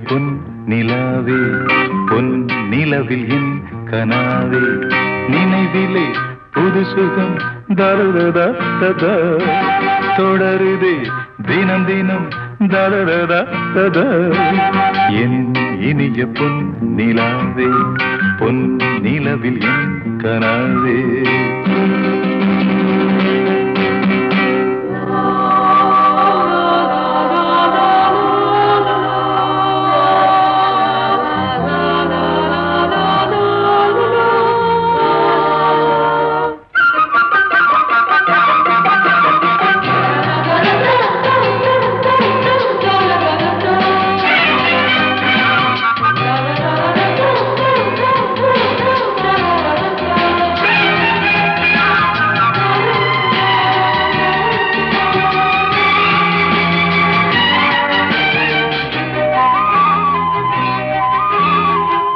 பொன் நிலாவே பொன் நிலவில் என் கனாவே நினைவிலே புது சுகம் தருததா தொடருதே தினம் தினம் தருததா என் இனிய பொன் நிலாவே பொன் நிலவில் என் கனாவே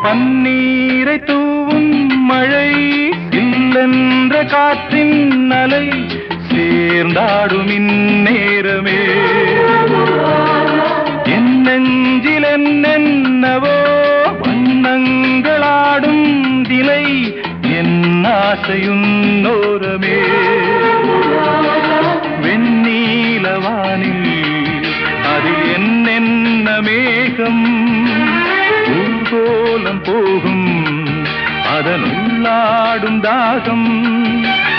பன்னீரை தூவும் மழை இல்லென்ற காற்றின் அலை சேர்ந்தாடும் இந்நேரமே என் நெஞ்சில் என்னென்னவோ வண்ணங்களாடும் திலை என் ஆசையுன்னோரமே வெண்ணீலவானில் அதில் என்னென்ன மேகம் ஊர்கோலம் போகும் அதனுள்ளாடும் தாகம்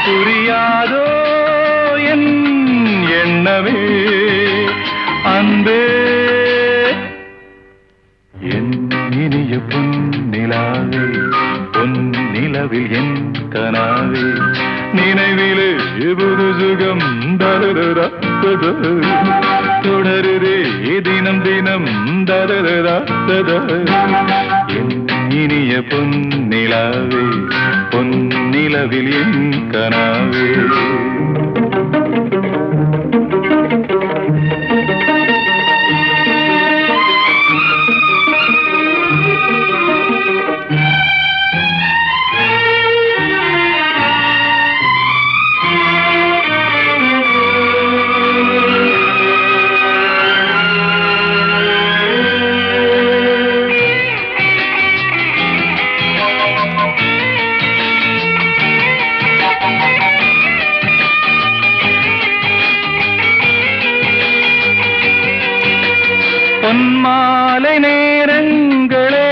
புரியாதோ என் எண்ணமே அன்பே என் இனிய பொன் நிலாவே பொன் நிலவில் என் கனாவே நினைவிலே புது சுகம் தருதா தொடருதே தினம் தினம் தருதா என் இனிய பொன் நிலாவே பொன் நிலவில் என் கனாவே பொன்மாலை நேரங்களே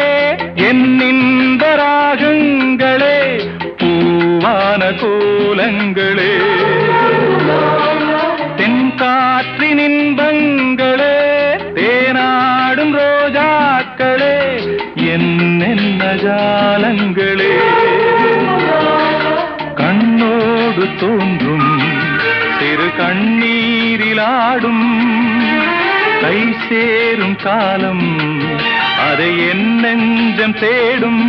என்னிந்த ராகங்களே பூவான கோலங்களே தென்காற்றின் இன்பங்களே தேனாடும் ரோஜாக்களே என்னென்ன ஜாலங்களே கண்ணோடு தோன்றும் சிறு கண்ணீரிலாடும் கை சேரும் காலம் அதை என் நெஞ்சம் தேடும்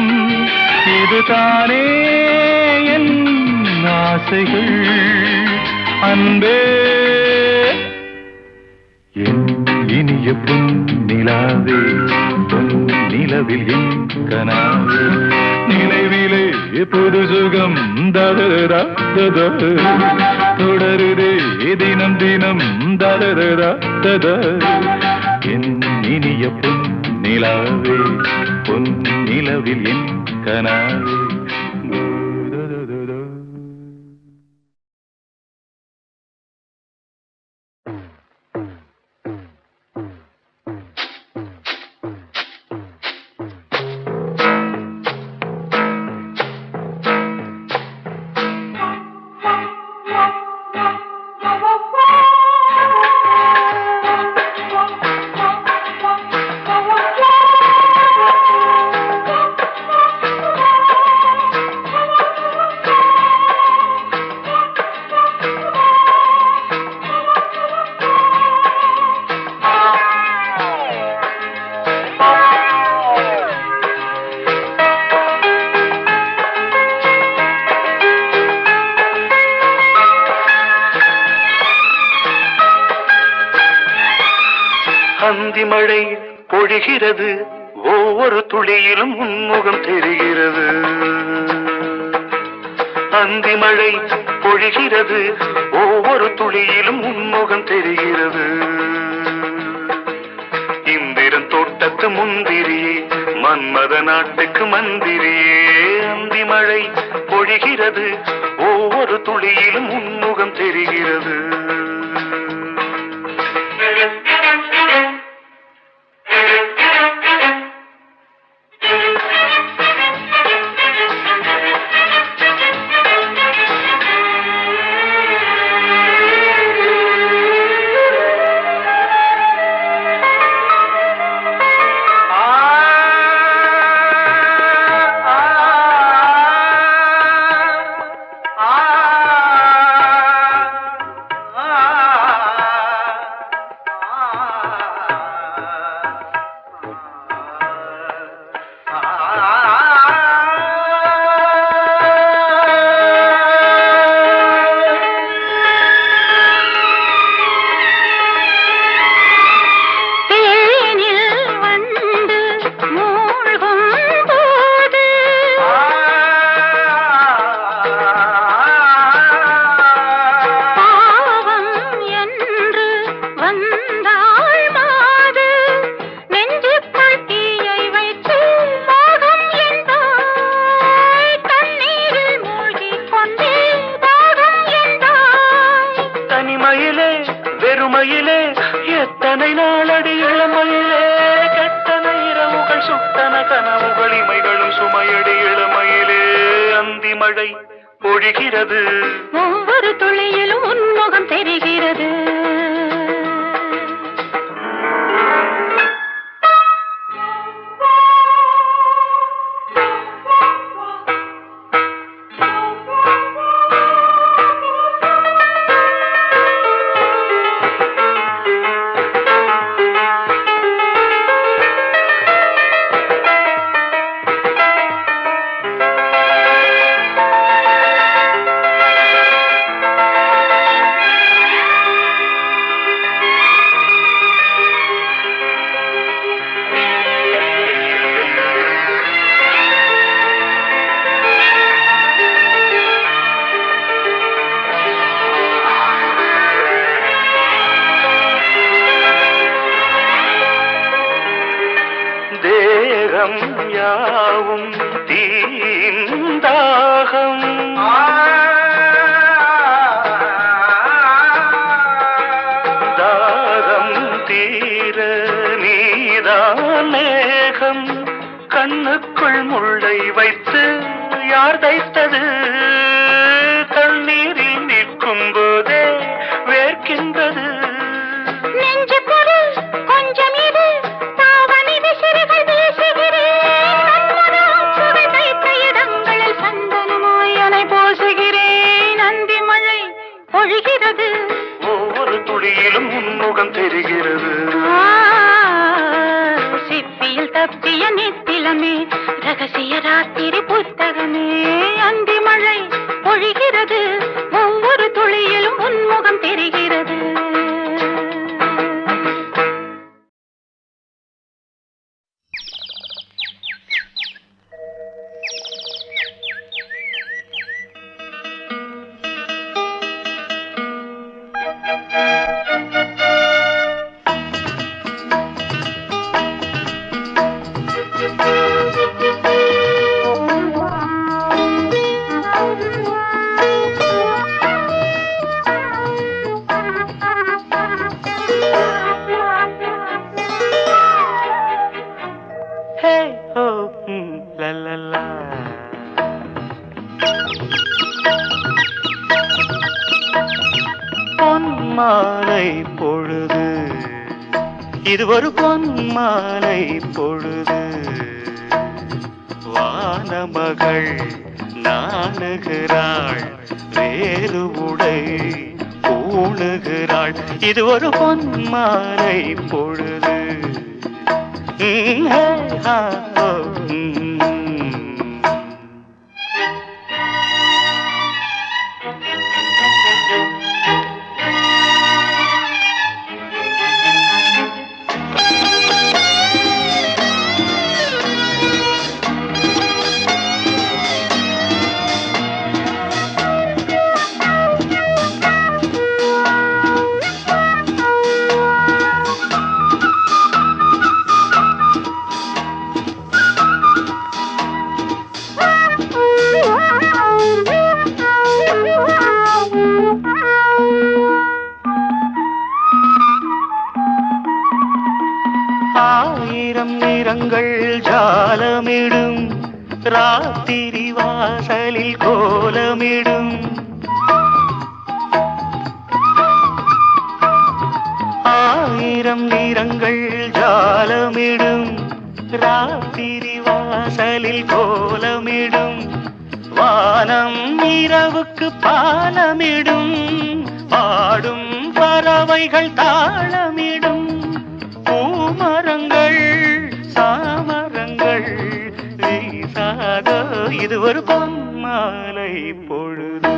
இதுதானே என் ஆசைகள் அன்பே என் இனிய பொன் நிலாவே பொன் நிலவில் என் கனாவே நினைவிலே புது சுகம் தருதா தொடருதே தினம் தினம் தருதா என் இனிய பொன் நிலாவே பொன் நிலவில் என் கனாவே அந்தி மழை பொழிகிறது, ஒவ்வொரு துளியிலும் உன்முகம் தெரிகிறது. அந்தி மழை பொழிகிறது, ஒவ்வொரு துளியிலும் உன்முகம் தெரிகிறது. இந்திரன் தொட்ட வண்ணத்து முந்திரியே மன்மத நாட்டுக்கு மந்திரியே அந்தி மழை பொழிகிறது ஒவ்வொரு துளியிலும் உன்முகம் தெரிகிறது வெறுமையிலே எத்தனை நாளடி இளமையிலே கெட்டன இரவுகள் சுட்டன கனவுகள் இமைகளும் சுமையடி இளமையிலே அந்தி மழை பொழிகிறது ஒவ்வொரு துளியிலும் உன்முகம் தெரிகிறது தேகம் யாவும் தீந்தாகம் தாகம் தீர நீதான் மேகம் கண்ணுக்குள் முள்ளை வைத்து யார் தைத்தது கண்ணீரில் நிற்கும் போதே வேர்க்கின்றது நெஞ்சு பொருள் கொஞ்சம் இது தாவணி விசிறிகள் வீசுகிறேன் சுவை தைத்த இடங்களில் சந்தனமாய் அலை போசுகிறேன் அந்தி மழை பொழிகிறது ஒவ்வொரு துளியிலும் உன்முகம் தெரிகிறது சிப்பியில் தப்பிய நித்திலமே ரகசிய ராத்திரி புத்தகமே அந்தி மழை பொழிகிறது ஒவ்வொரு துளியிலும் உன்முகம் தெரிகிறது பொன்மாலை பொழுது இது ஒரு பொன்மாலை பொழுது வானமகள் நாணுகிறாள் வேறு உடை பூணுகிறாள் இது ஒரு பொன்மாலை பொழுது நிறங்கள் ஜாலமிடும் ராத்திரி வாசலில் கோலமிடும் ஆயிரம் நிறங்கள் ஜாலமிடும் ராத்திரி வாசலில் கோலமிடும் வானம் இரவுக்கு பாலமிடும் பாடும் பறவைகள் தாளமிடும் பூமரங்கள் சாமரங்கள் வீசாத இது ஒரு பொன்மாலை பொழுது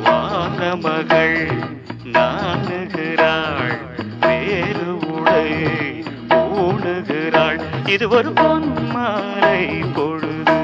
வானமகள் நாணுகிறாள் வேறு உடை ஊணுகிறாள் இது ஒரு பொன்மாலை பொழுது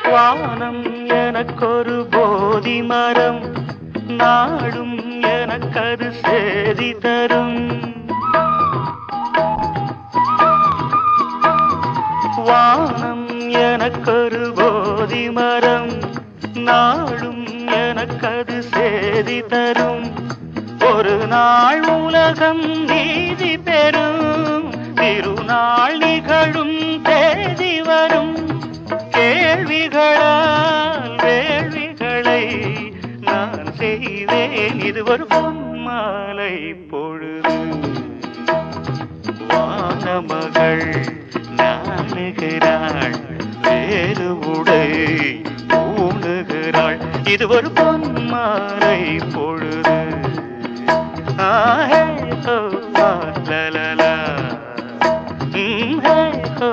வானம் எனக்கொரு போதி மரம் நாடும் எனக்கது சேதி தரும் வானம் எனக்கொரு போதி மரம் நாடும் எனக்கது சேதி தரும் ஒரு நாள் உலகம் நீதி பெறும் திருநாள் நிகழும் தேதி வரும் கேள்விகளால் வேள்விகளை நான் செய்வேன் இது ஒரு பொன்மாலை பொழுது வானமகள் நாணுகிறாள் வேறு உடை ஊணுகிறாள் இது ஒரு பொன்மாலை பொழுது ஆஹே ஹோ லலலா ஹே ஹோ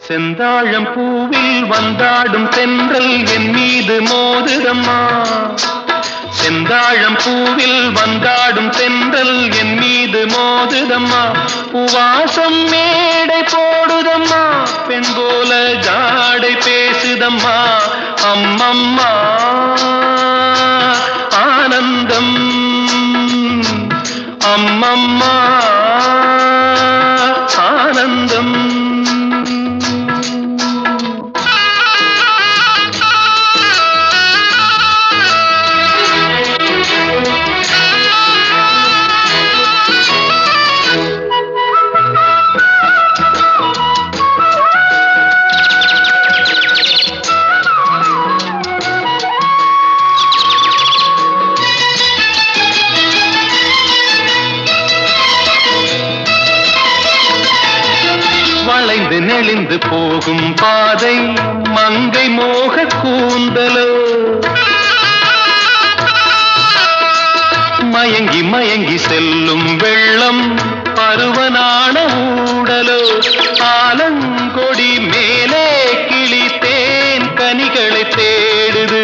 செந்தாழம் பூவில் வந்தாடும் தென்றல் என் மீது மோதுதம்மா செந்தாழம் பூவில் வந்தாடும் தென்றல் என் மீது மோதுதம்மா பூவாசம் மேடை போடுதம்மா பெண் போல ஜாடை பேசுதம்மா அம்மம்மா ஆனந்தம் அம்மம்மா ஆனந்தம் வளைந்து நெளிந்து போகும் பாதை மங்கை மோக கூந்தலோ மயங்கி மயங்கி செல்லும் வெள்ளம் பருவனான ஊடலோ ஆலங்கொடி மேலே கிளி தேன் கனிகளை தேடுது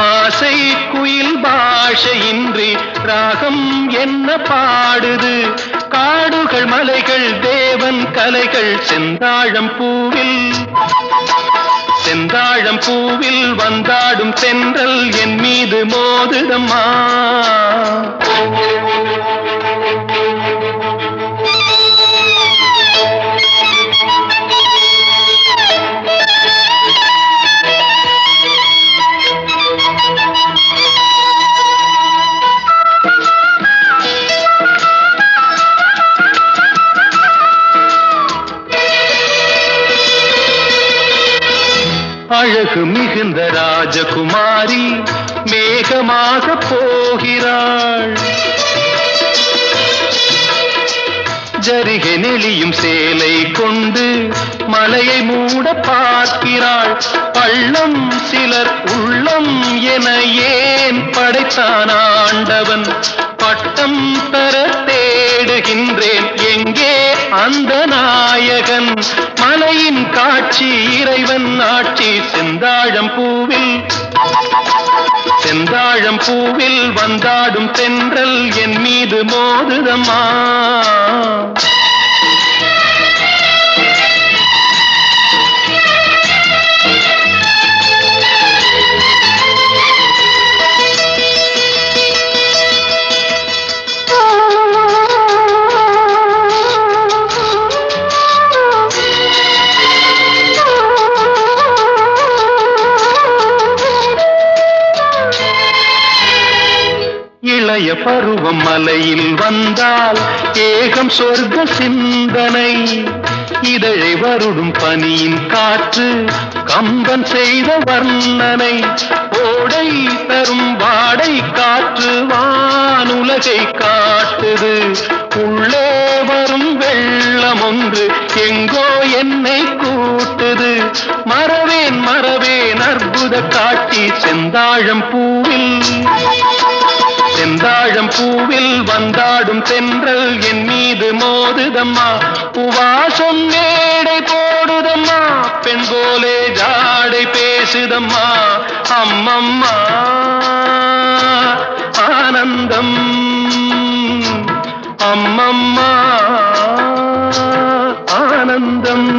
ஆசை குயில் பாஷையின்றி ராகம் என்ன பாடுது காடுகள் மலைகள் தேவன் கலைகள் செந்தாழம் பூவில் வந்தாடும் தென்றல் என் மீது மோதுதம்மா ராஜகுமாரி மேகமாக போகிறாள். ஜரிகை நெளியும் சேலை கொண்டு மலையை மூட பார்க்கிறாள். பள்ளம் சிலர் உள்ளம் என ஏன் படைத்தான் ஆண்டவன்? பட்டம் பெற தேடுகின்றேன், எங்கே அந்த நாயகன்? மலையின் காட்சி இறைவன் ஆட்சி. செந்தாழம் பூவில் வந்தாடும் தென்றல் என் மீது மோதுதம்மா. இளைய பருவம் மலையில் வந்தால் ஏகம் சொர்க்க சிந்தனை. இதழை வருடும் பனியின் காற்று கம்பன் செய்த வர்ணனை. ஓடை தரும் வாடை காற்று வானுலகை காட்டுது. உள்ளே வரும் வெள்ளம் ஒன்று எங்கோ என்னை கூட்டுது. மறவேன் அற்புத காட்சி. செந்தாழம் பூவில் வந்தாடும் தென்றல் என் மீது மோதுதம்மா. உவாசம் மேடை போடுதம்மா, பெண் போலே ஜாடை பேசுதம்மா. அம்மம்மா ஆனந்தம், அம்மம்மா ஆனந்தம்.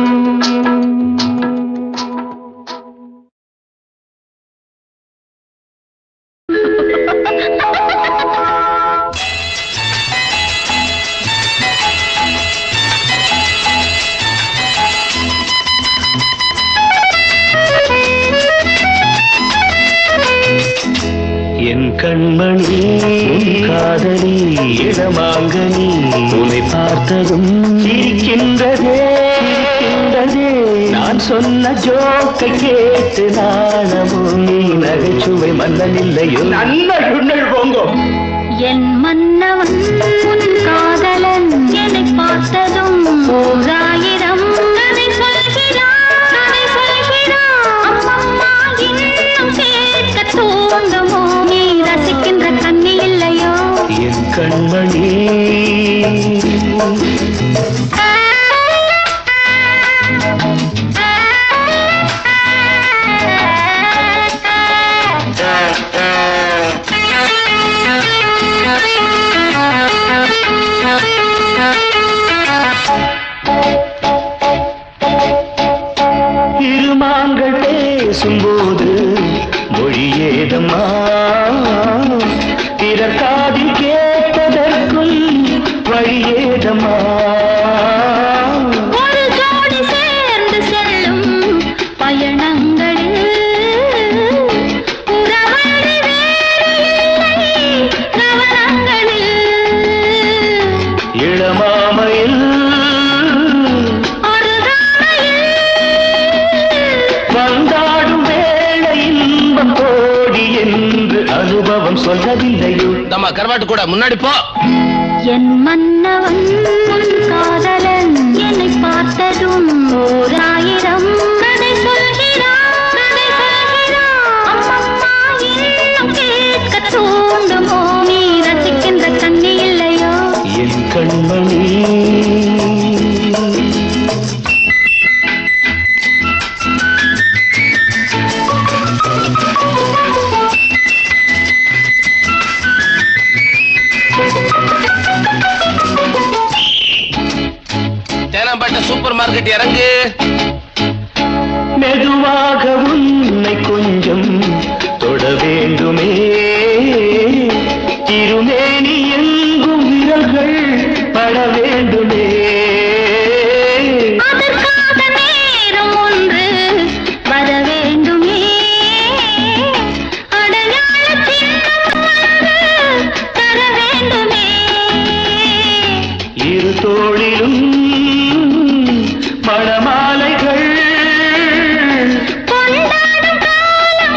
என் கண்மணி காதலி இடமாங்கனி உன்னை பார்த்ததும் சிரிக்கின்றதே. நான் சொன்ன ஜோக்கை கேட்டு நாணமும் நீ நகைச்சுவை மன்னன் இல்லையோ? நல்ல போங்க. என் மன்னவன் உன் காதலன் என்னை பார்த்ததும் ஓராயிரம் கதை சொல்கிறான். அம்மம்மா இன்னும் கேட்க தூங்கமோ? நீ ரசிக்கின்ற கண்ணி இல்லையோ? என் கண்மணி இருமாங்கள் பேசும்போது மொழியேதம்மா, பிறர் காதில் கேட்பதற்குள் வழியேதம்மா. ஒரு ஜோடி சேர்ந்து செல்லும் பயணங்களில் உறவழி வேறு இல்லை கவனங்களில். இளமாமையில் வந்தாடும் வேளை இன்பம் கோடி என்று அனுபவம் சொல்லவில்லையோ? தம்மா கருவாட்டு கூட முன்னாடி போ. என் மன்னவன் உன் காதலன் என்னை பார்த்ததும் ஓராயிரம் கதை சொல்கிறான். அம்மம்மா இன்னும் கேட்க தூண்டுமோ? நீ ரசிக்கின்ற கண்ணி இல்லையோ? என் கண்மணி தேனாம்பேட்டை சூப்பர் மார்க்கெட் இறங்கு. மெதுவாக உன்னை கொஞ்சம் தொட வேண்டுமே. திருமேனி எங்கும் விரல்கள் பட வேண்டுமே. அதற்காக நேரம் ஒன்று வர வேண்டுமே. அடையாள சின்னம் ஒன்று தர வேண்டுமே. இரு தோளிலும் மணமாலைகள் கொண்டாடும் காலம்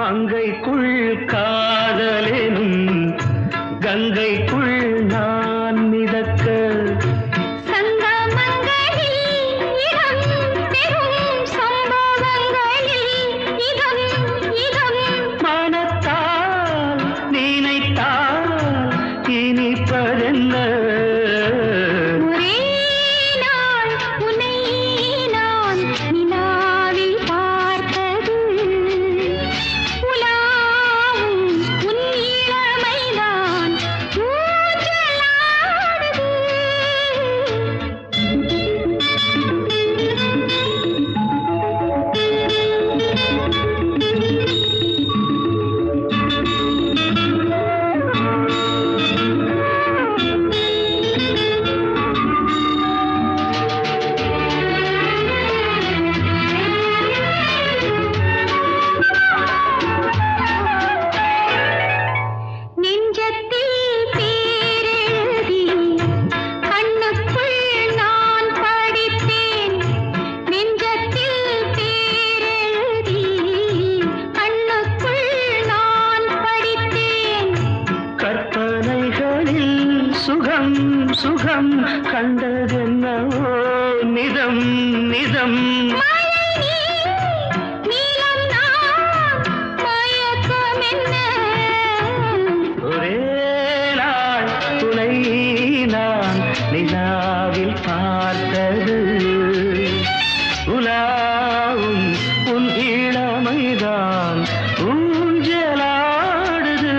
மங்கைக்குள் காதலேனும் கங்கைக்குள் நான் மிதக்க மனத்தால் நினைத்தால் இனிப்பதென்ன சுகம் சுகம் கண்டதென்னவோ நிதம் நிதம் ஒரே நாள் துணை நான் நிலாவில் பார்த்தது உலாவும் உன் இளமைதான் ஊஞ்சலாடுது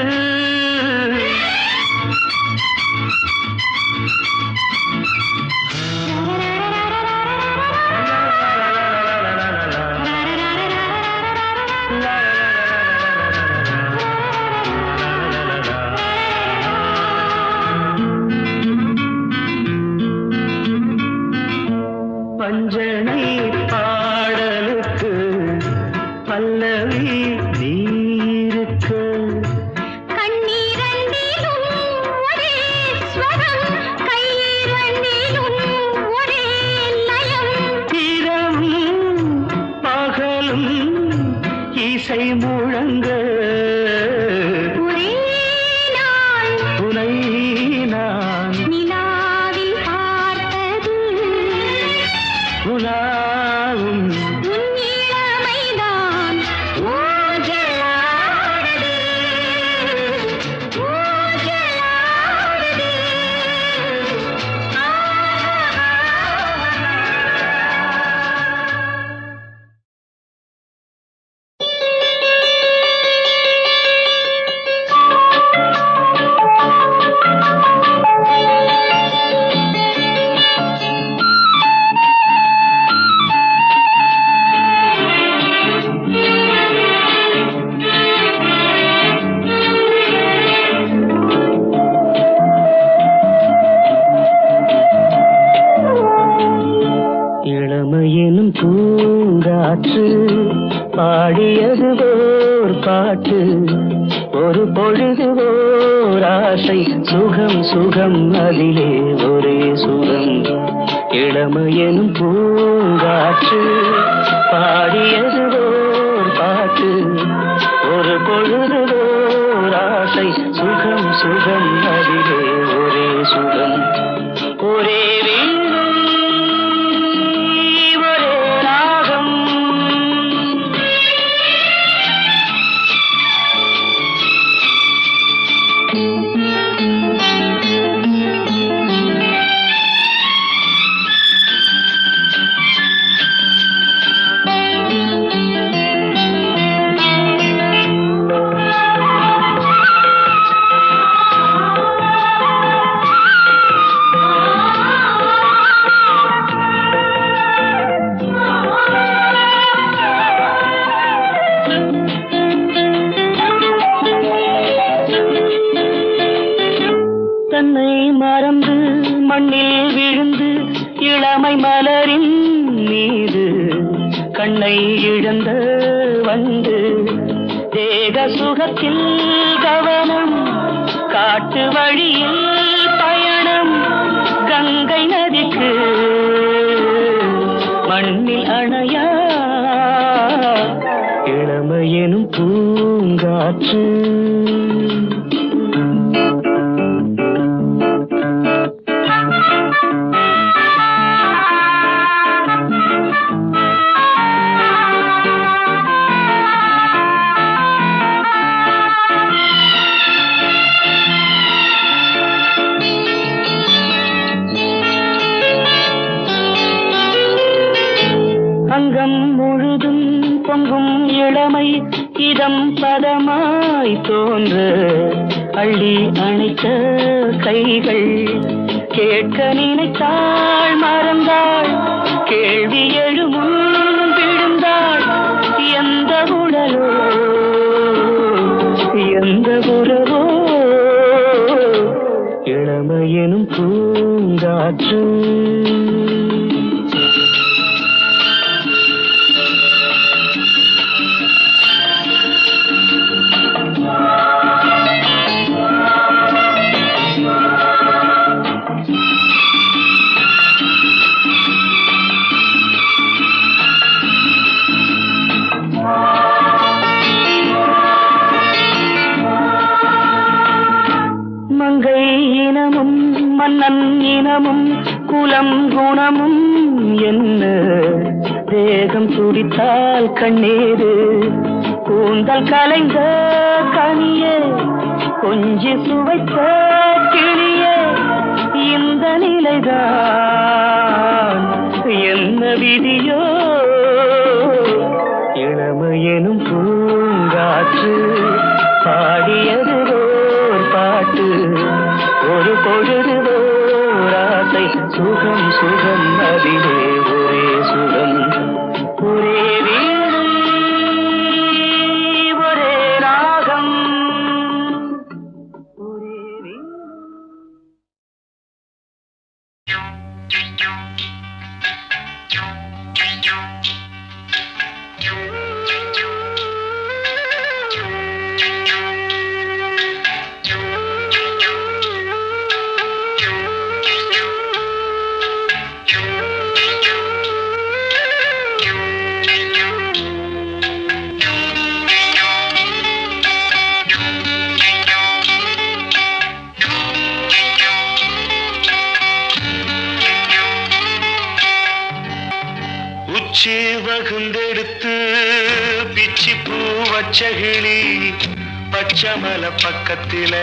பஞ்சனை பாடலுக்கு பல்லவி நீருக்கு கண்ணீரண்டிலும் ஒரே ஸ்வரம் கையிரண்டிலும் ஒரே லயம் இரவும் பகலும் இசை முழங்க ஒரே நாள் துணை நான் நிலாவில் பார்த்தது உலாவும் உன் இளமைதான் ஊஞ்சலாடுது ஊஞ்சலாடுது இளமையெனும் பூங்காற்று பாடியது ஓர் பாட்டு ஒரு பொழுது ஓர் ஆசை சுகம் சுகம் அதிலே ஒரே சுகம் இளமையெனும் பூங்காற்று பாடியது ஓர் பாட்டு ஒரு பொழுது ஓர் ஆசை சுகம் சுகம் அதிலே ஒரே சுகம் ஒரே மண்ணில் விழுந்து இளமை மலரின் மீது கண்ணை இழந்த வந்து தேக சுகத்தில் கவனம் காட்டு வழியில் பயணம் கங்கை நதிக்கு மண்ணில் அணையா இளமையெனும் பூங்காற்று அங்கம் முழுதும் பொங்கும் இளமை இதம் பதமாய் தோன்ற அள்ளி அணைத்த கைகள் கேட்க நினைத்தாள் மறந்தாள் கேள்வி எழுமுன் விழுந்தாள் எந்த உடலோ எந்த உறவோ இளமையெனும் பூங்காற்று மங்கை இனமும் மன்னன் இனமும் குலம் குணமும் என்ன தேகம் துடித்தால் கண்ணீரு கூந்தல் கலைந்த கனியே கொஞ்சி சுவைத்த கிளியே இந்த நிலைதான் என்ன விதியோ இளமையெனும் பூங்காற்று பாடியது பாட்டு ஒரு பொழுது ஓராசை சுகம் சுகம் அதிலே ஒரே சுகம் ஒரே வீடு ஒரே ராகம் ஒரே வீடு உச்சி வகுந்தெடுத்து பிச்சி பூ வச்சகிளி பச்சமல பக்கத்தில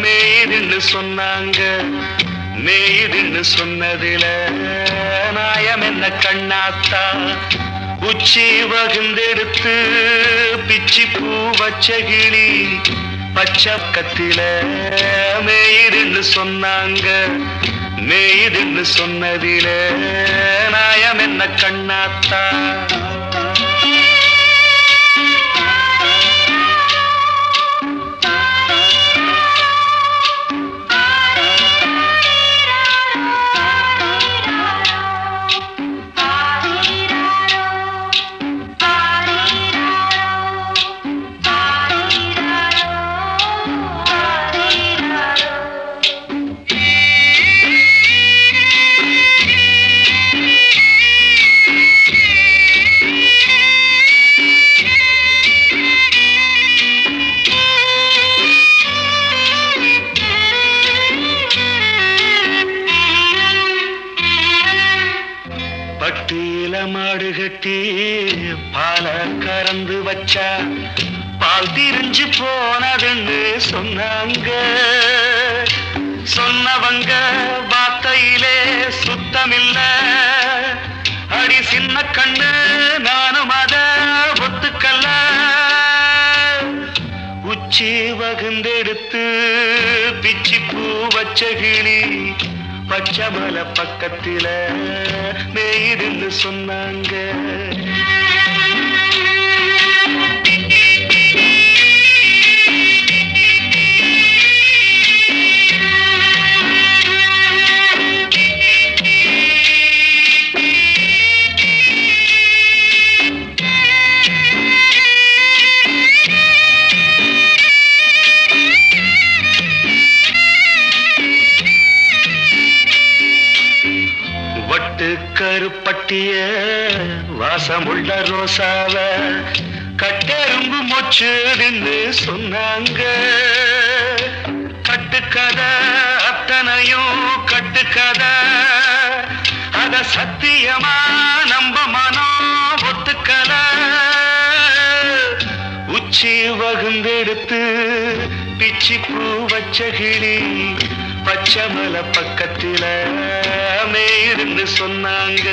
மேய்துன்னு சொன்னாங்க மேய்துன்னு சொன்னதில நாயம் என்ன கண்ணாத்தா உச்சி வகுந்தெடுத்து பிச்சி பூ வச்சகிளி பச்சக்கத்தில மேய்துன்னு சொன்னாங்க மேய்துன்னு சொன்னதில நாயம் என்ன கண்ணாத்தா பட்டியில மாடு கட்டி பால கறந்து வச்சா பால் திரிஞ்சு போனதுன்னு சொன்னாங்க சொன்னவங்க வார்த்தையிலே சுத்தமில்ல அடி சின்ன கண்ணு நானும் அத ஒத்துக்கல்ல உச்சி வகுந்தெடுத்து பிச்சி பூ வச்ச கிளி பச்சமல பக்கத்தில மேய்துன்னு சொன்னாங்க கருப்பட்டிய வாசமுள்ள ரோசாவ கட்டெரும்பு மொச்சுதுன்னு சொன்னாங்க. கட்டுக்கதை அத்தனையும் கட்டுக்கதை, அத சத்தியமா நம்ப மனம் ஒத்துக்கல. உச்சி வகுந்தெடுத்து பிச்சி பூ வச்ச கிளி பச்சைமல பக்கத்தில மேயிருந்து சொன்னாங்க.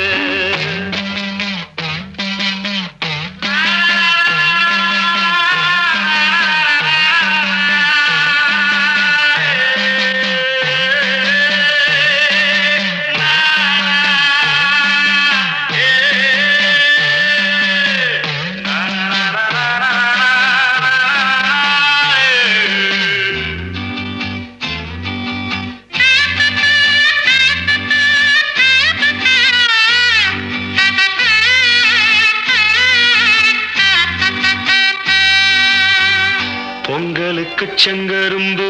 பொங்கலுக்கு செங்கரும்பு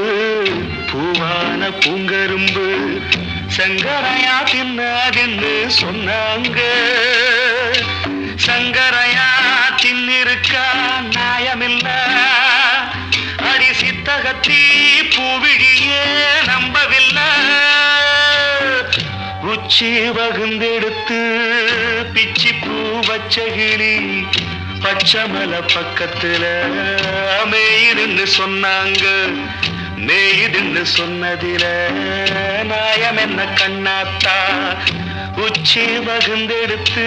பூவான பூங்கரும்பு சங்கரையா தின்னாதின்னு சொன்னாங்க. சங்கரையா தின்னிருக்கா நியாயமில்ல, அடி சித்தகத்தி பூவிழியே நம்பவில்லை. உச்சி வகுந்தெடுத்து பிச்சி பூ வச்ச கிளி பச்சைமல பக்கத்துல மேயிடுன்னு சொன்னாங்க. மேயிடுன்னு சொன்னதில நாயம் என்ன கண்ணாத்தா, உச்சி வகுந்தெடுத்து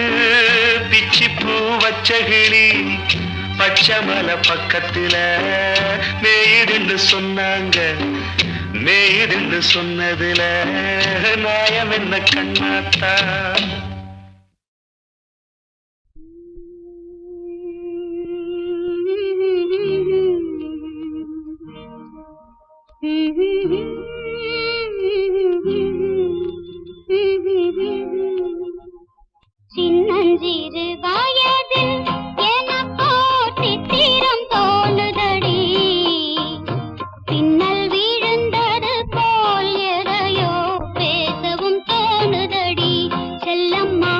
பிச்சி பூ வச்ச கிளி பச்சைமல பக்கத்துல மேயிடுன்னு சொன்னாங்க. மேயிடுன்னு சொன்னதில நாயம் என்ன கண்ணாத்தா. சின்னஞ்சிறு வயதில் எனக்கோ சித்திரம் தோணுதடி, பின்னல் விழுந்தது போல் எதையோ பேசவும் தோணுதடி, செல்லம்மா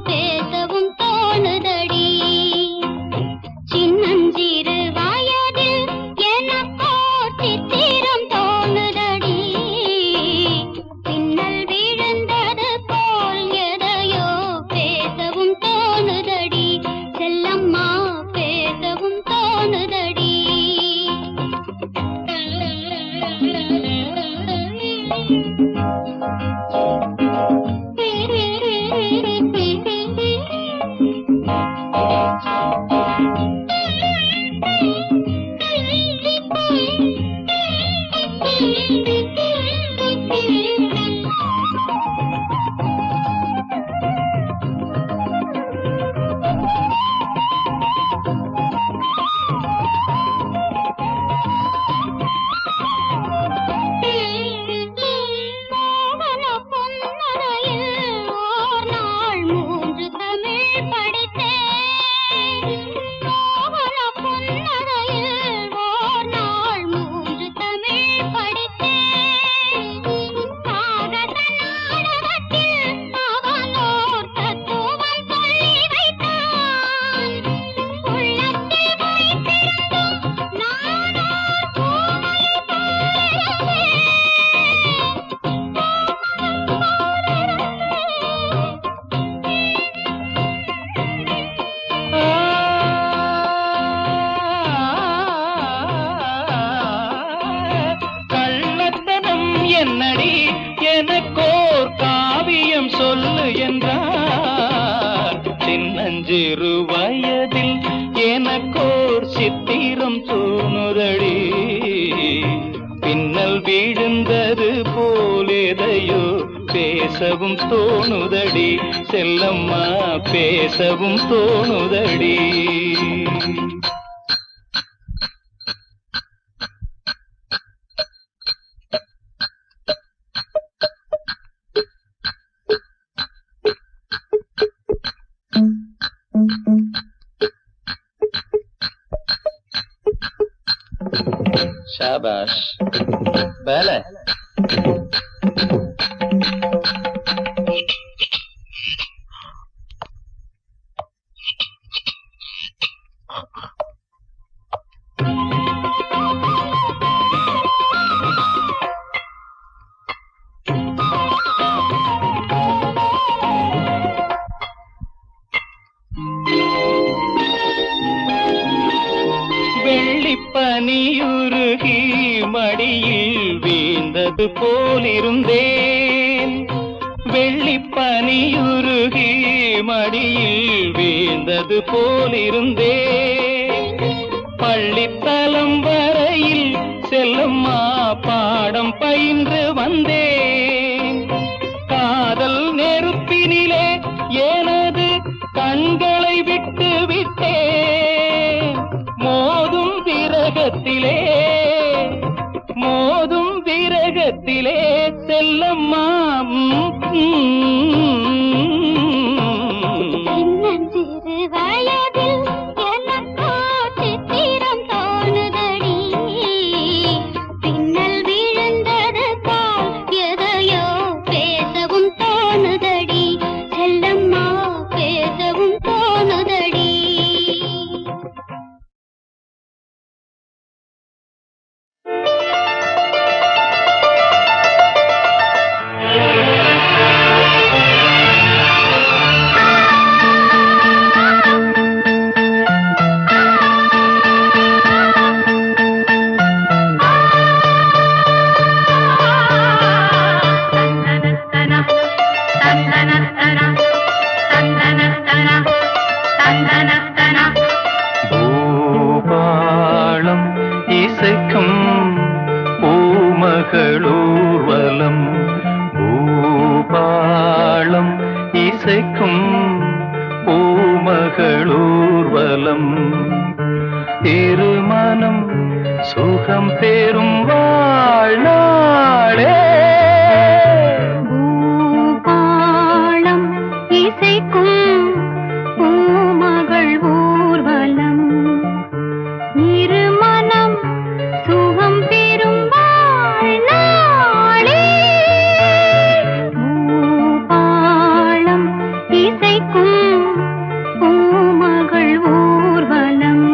பேசவும் தோணுதடி. சின்னஞ்சிறு வயதில் எனக்கோ சித்திரம் தோணுதடி, பின்னல் விழுந்தது போல் எதையோ பேசவும் தோணுதடி, செல்லம்மா பேசவும் தோணுதடி. மோகன பொன்னரையில் ஓர் நாள் 3 தமிழ் படித்தேன். மோகன பொன்னரையில் ஓர் நாள் 3 தமிழ் படித்தேன். காகத நாடகத்தில் அவனோர் தத்துவம் சொல்லி வைத்தான். உள்ளத்தில் வைத்திருந்தும் நானோ பூமலை போலிருந்தேன். கள்ளத்தனம் என்னடி எனக்கோர் காவியம் சொல்லு என்றார். சின்னஞ்சிறு வயதில் எனக்கோர் சித்திரம் தோணுதடி, பின்னல் விழுந்தது போலேதையோ பேசவும் தோணுதடி, செல்லம்மா பேசவும் தோணுதடி. शाबाश पहले வெள்ளிப்பனியுருகி மடியில் வீழ்ந்தது போலிருந்தேன். வெள்ளிப்பனியுருகி மடியில் வீழ்ந்தது போலிருந்தேன். பள்ளித்தலம் வரையில் செல்லம்மா பாடம் பயின்று வந்தேன். காதல் நெருப்பினிலே எனது கண்களை விட்டு விட்டேன். மோதும் விரகத்திலே செல்லம்மா சிறு வயதில் எனக்கோ சித்திரம் தோணுதடி. பின்னல் விழுந்தது போல் எதையோ பேசவும் தோணுதடி. செல்லம்மா பேசவும் தோணுதடி. பூபாளம் இசைக்கும் பூமகளூர்வலம். பூபாளம் இசைக்கும் பூமகளூர்வலம். திருமணம் சுகம் பெறும் வாழ்நாளே. பூபாளம் இசைக்கும் பூமகள் ஊர்வலம். இருமனம் சுகம் பெறும் வாழ்நாளே. பூபாளம் இசைக்கும் பூமகள் ஊர்வலம்.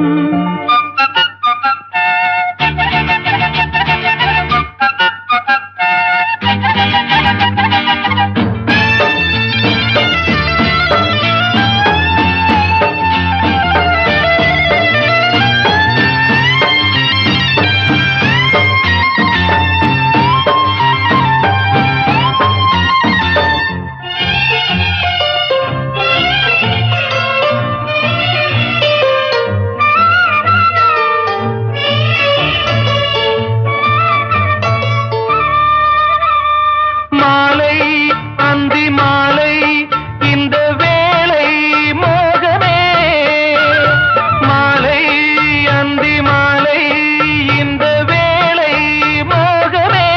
மாலை அந்தி மாலை இந்த வேளை மோகமே. மாலை அந்தி மாலை இந்த வேளை மோகமே.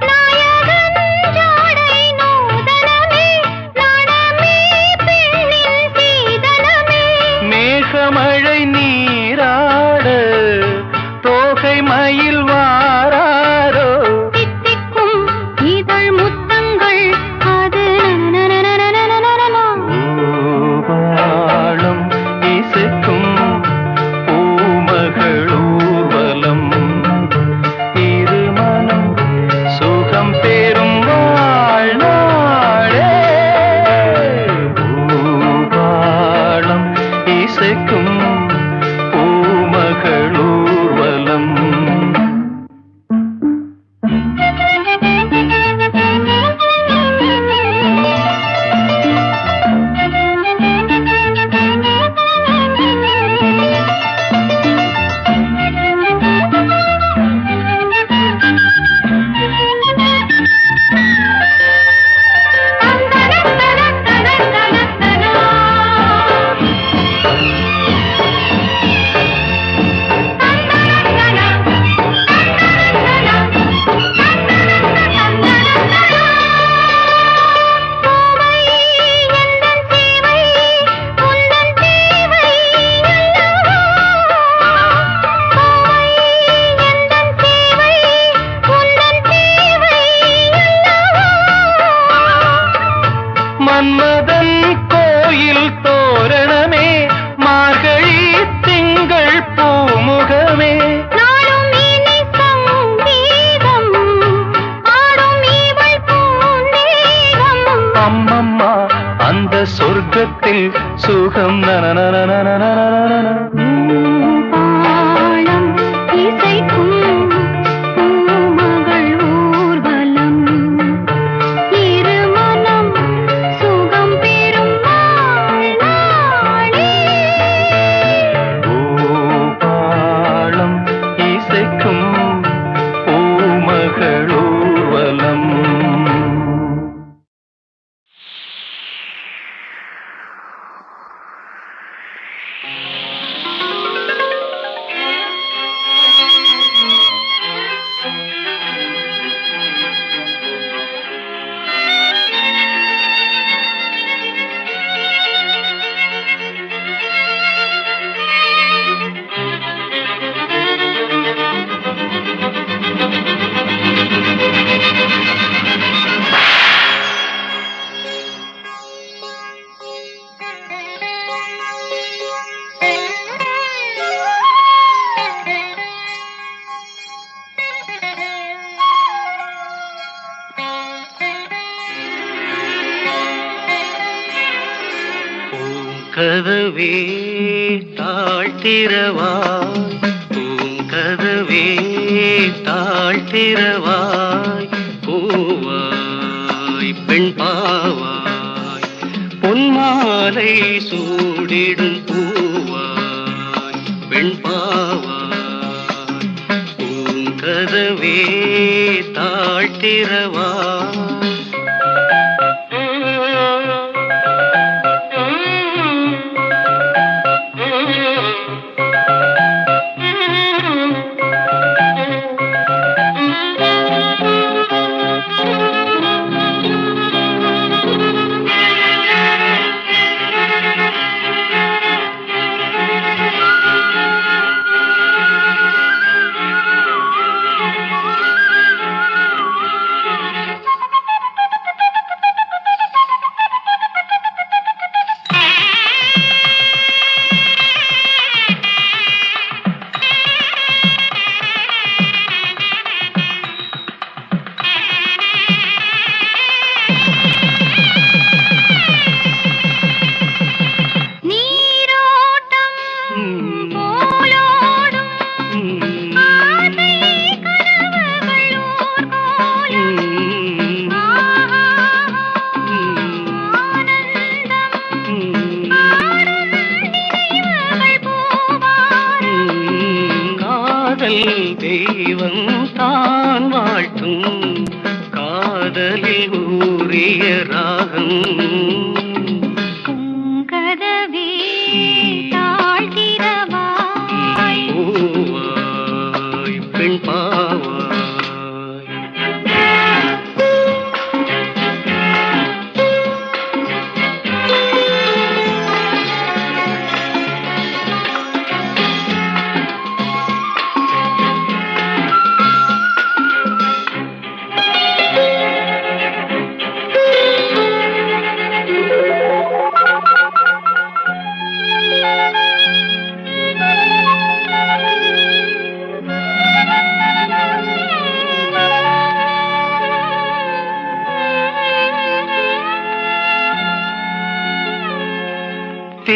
நாயகன் ஜாடை நூதனமே. நாணமே பெண்ணின் சீதனமே. மேகமழை நீராட தோகை மயில் வாராரோ. தித்திக்கும் இதழ் முத்தங்கள் அது நனநனநனநனநனநன. பூபாளம் இசைக்கும் பூமகளூர்வலம். இருமனம் சுகம் பெறும் வாழ்நாளே. பூபாளம் இசைக்கும் பூமகளூர்வலம். பூங்கதவே தாழ்த்திரவாய் பூங்கதவே தாழ்த்திரவாய் பூவாய் பெண் பாவாய் பொன்மாலை சூடிடும் பூவாய் பெண் பாவாய் பூங்கதவே தாழ்த்திரவாய் தெய்வம் தான் வாழ்த்தும் காதலில் ஊறிய ராகம் பூங்கதவே தாழ்த்திரவாய் பூவாய் பெண் பாவாய்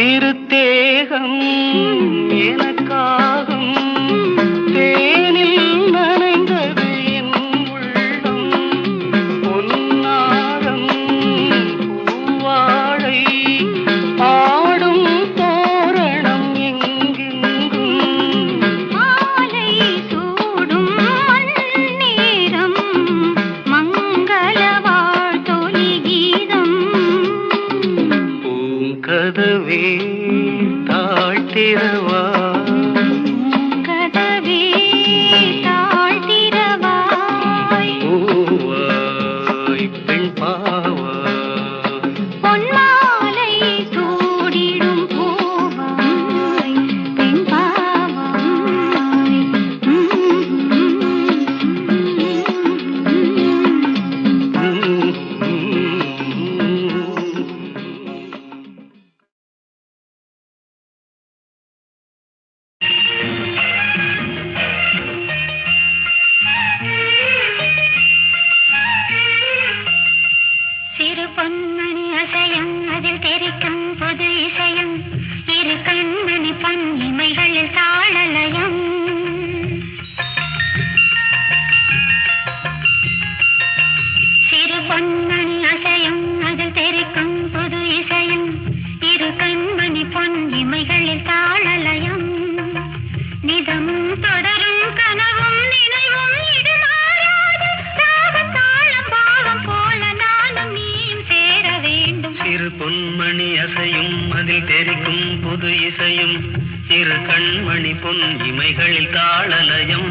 திருத்தேகம் எனக்காகும் தேனில் நனைந்தது என் உள்ளம் பொன்னாரம் பூவாழை ஆடும் தோரணம் எங்கெங்கும் மாலை சூடும் நேரம் மங்கள வாழ்த்தொலி கீதம் பூங்கதவே தாழ்த்திரவாய் கதவே தாழ்த்திரவாய் பூவாய் பெண் பாவாய் பொன்மாலை சூடிடும் பூவாய் பெண் பாவாய் சிறு பொன்மணி அசையும் அதில் தெரிக்கும் புது இசையும் இரு கண்மணி பன்னிமைகளில் தாளலயம் சிறு பொன்மணி அசையும் அதில் தெரிக்கும் புது இசையும் இரு கண்மணி பொன்னிமைகளில் தாளலயம் நிதமும் தொடரும் கனவும் நினைவும் இடுமாறாது ராகத்தாளம் பாவம் போல நானும் நீயும் சேர வேண்டும் சிறு பொன்மணி அசையும் அதில் தெரிக்கும் புது இசையும் இரு கண்மணி பொன் இமைகளில் தாளலயம்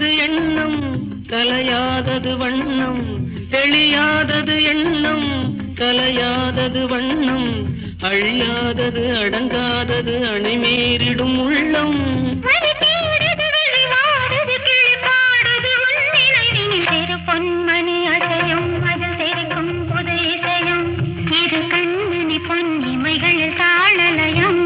தெளியாதது எண்ணம் கலையாதது வண்ணம், தெளியாதது எண்ணம் கலையாதது வண்ணம், அழியாதது அடங்காதது அணைமீறிடும் உள்ளம். பொன்மணி அசையும் அதில் தெரிக்கும் புது இசையும், இரு கண்ணனி பொன்னிமைகளில் தாளலயம்.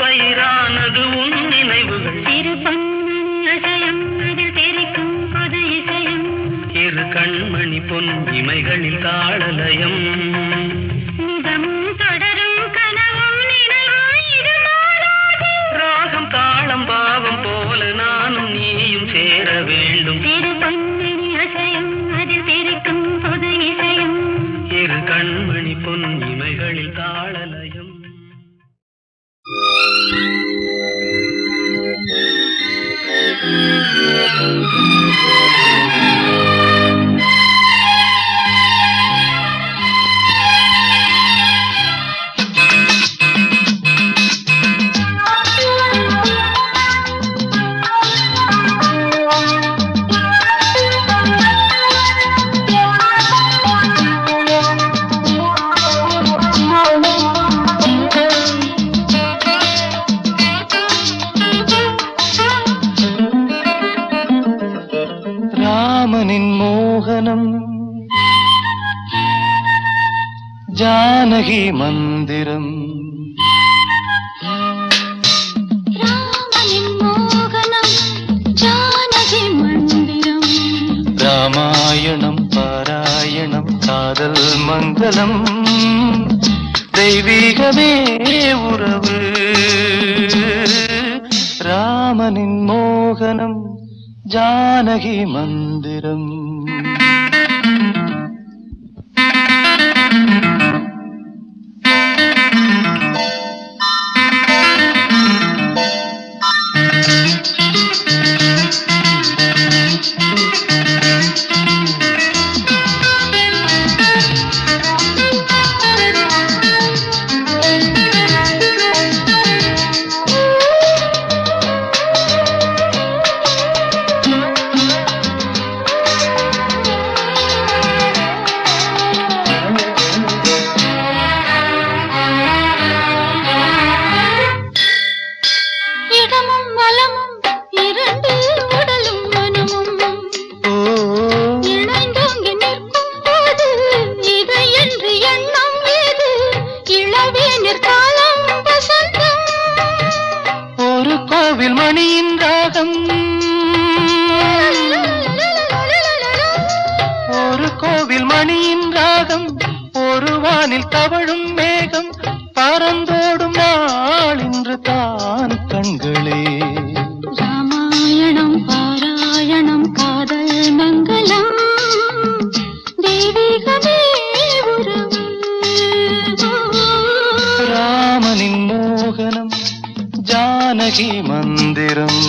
பயிரானது உன் நினைவுகள், இரு பொன்மணி அசையும் அதில் தெரிக்கும் புது இசையும், இரு கண்மணி பொன் இமைகளில் தாளலயம். நிதமும் தொடரும் கனவும் நினைவும் இது மாறாது. ராகம் தாளம் பாவம் போல நானும் நீயும் சேர வேண்டும். இரு பொன்மணி அசையும் அதில் தெரிக்கும் புது இசையும், இரு கண்மணி பொன் இமைகளில் தாளலயம். ராமனின் மோகனம் ஜானகி மந்திரம், ராமனின் மோகனம் ஜானகி மந்திரம், ராமாயணம் பாராயணம் காதல் மங்களம், தெய்வீகமே உறவு. ராமனின் மோகனம் ஜானகி மந்திரம். மணியின் ராகம், ஒரு கோவில் மணியின் ராகம், ஒரு வானில் தவழும் மேகம், பறந்தோடும் நாள் இன்று தான் கண்களே. ராமாயணம் பாராயணம் காதல் மங்களம், தெய்வீகமே உறவு. ராமனின் மோகனம் ஜானகி மந்திரம்.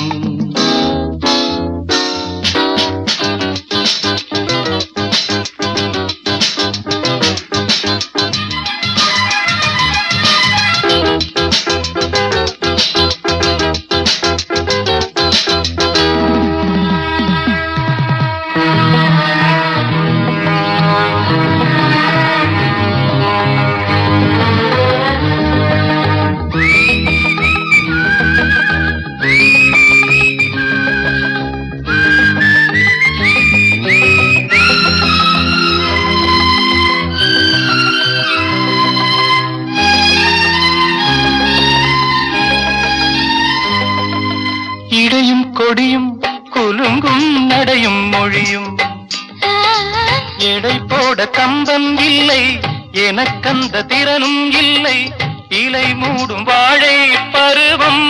இலையும் கொடியும் குலுங்கும் நடையும் மொழியும் எடை போட கம்பம் இல்லை எனக்கந்த திறனும் இல்லை இலை மூடும் வாழை பருவம்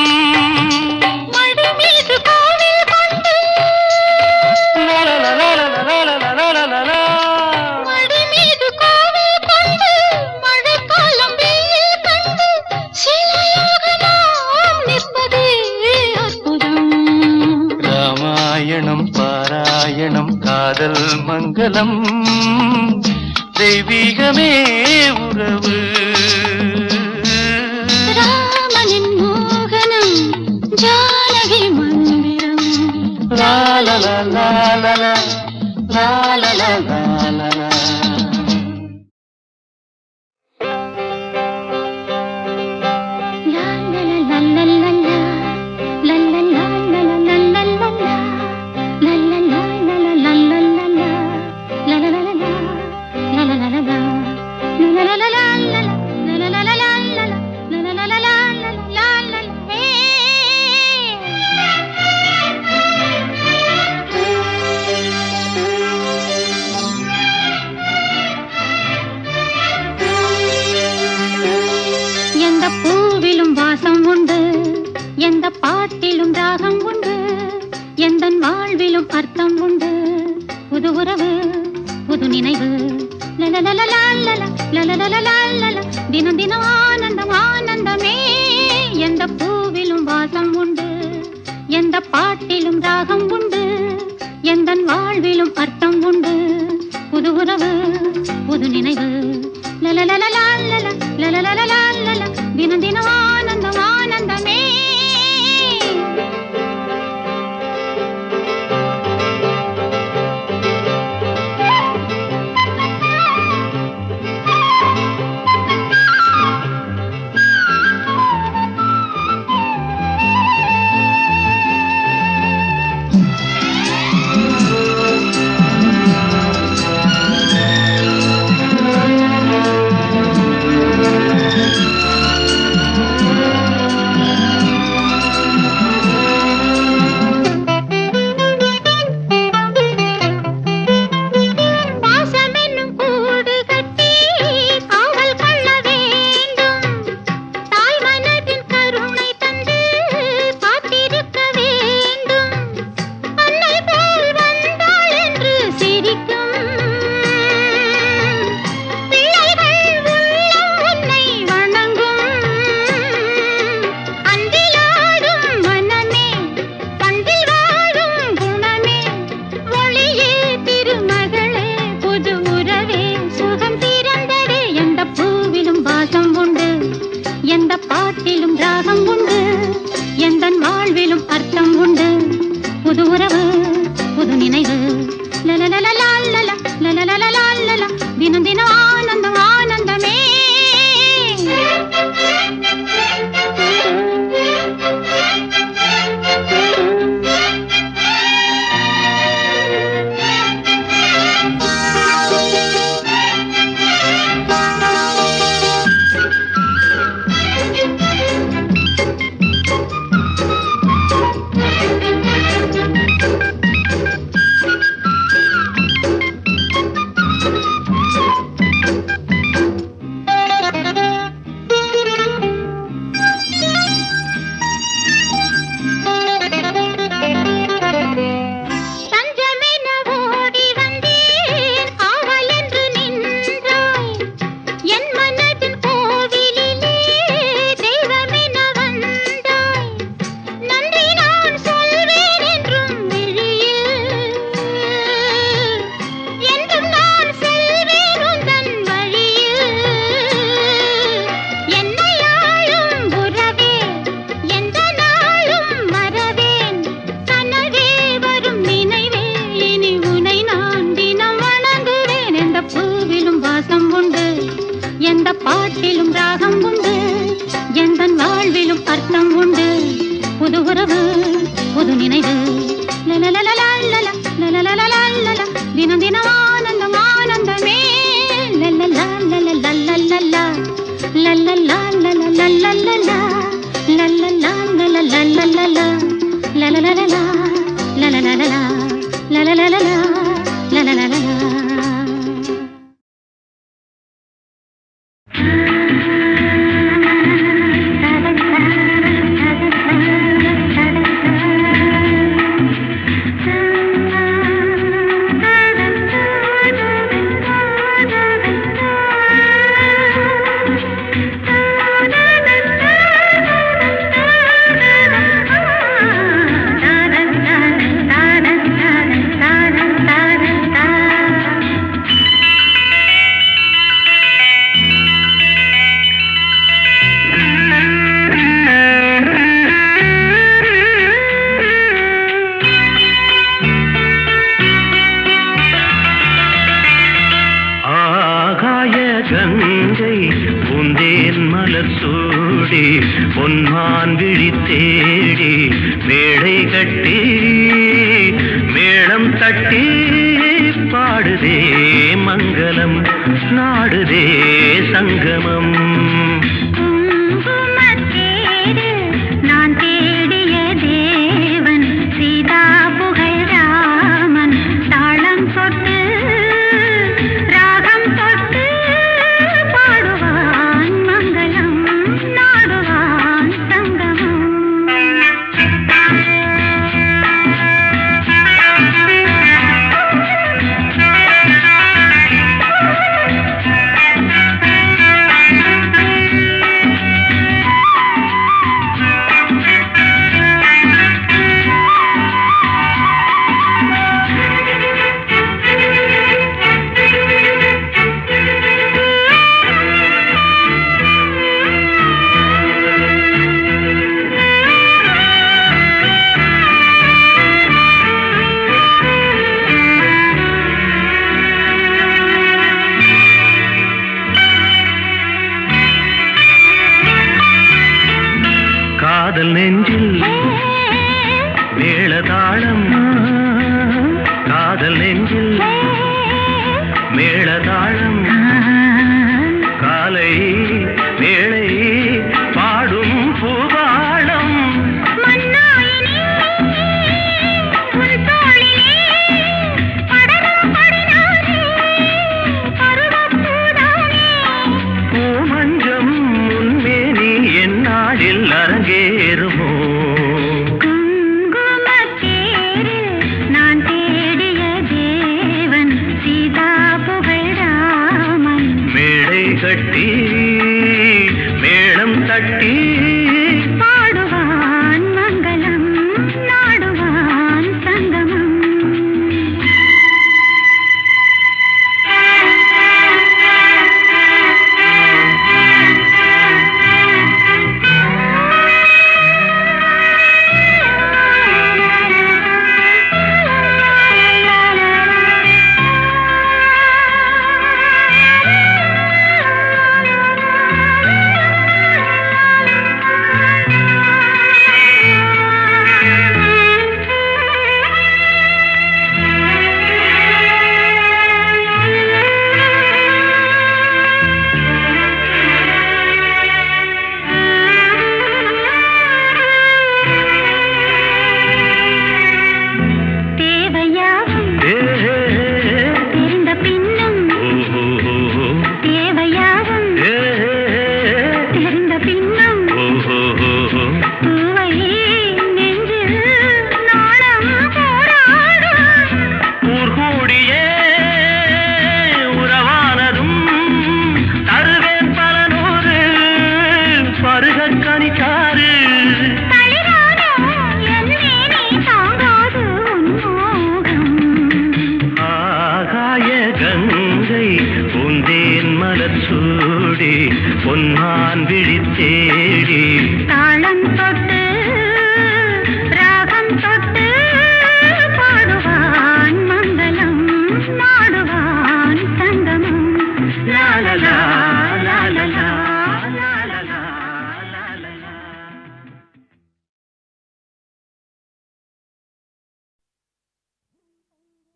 ராமாயணம் பாராயணம் காதல் மங்களம் தெய்வீகமே உறவு ராமனின் மோகனம் ஜானகி மந்திரம் லாலலா லாலலா லாலலா லாலலா எந்த பாட்டிலும் ராகம் உண்டு எந்தன் வாழ்விலும் அர்த்தம் உண்டு புது உறவு புது நினைவு தினம் தினம் ஆனந்தம் ஆனந்தமே எந்த பூவிலும் வாசம் உண்டு எந்த பாட்டிலும் ராகம் உண்டு எந்தன் வாழ்விலும் அர்த்தம் உண்டு புது உறவு புது நினைவு தினம் தினம் ஆனந்தம் ஆனந்தமே தினம் தினம் ஆனந்தம் ஆனந்தமே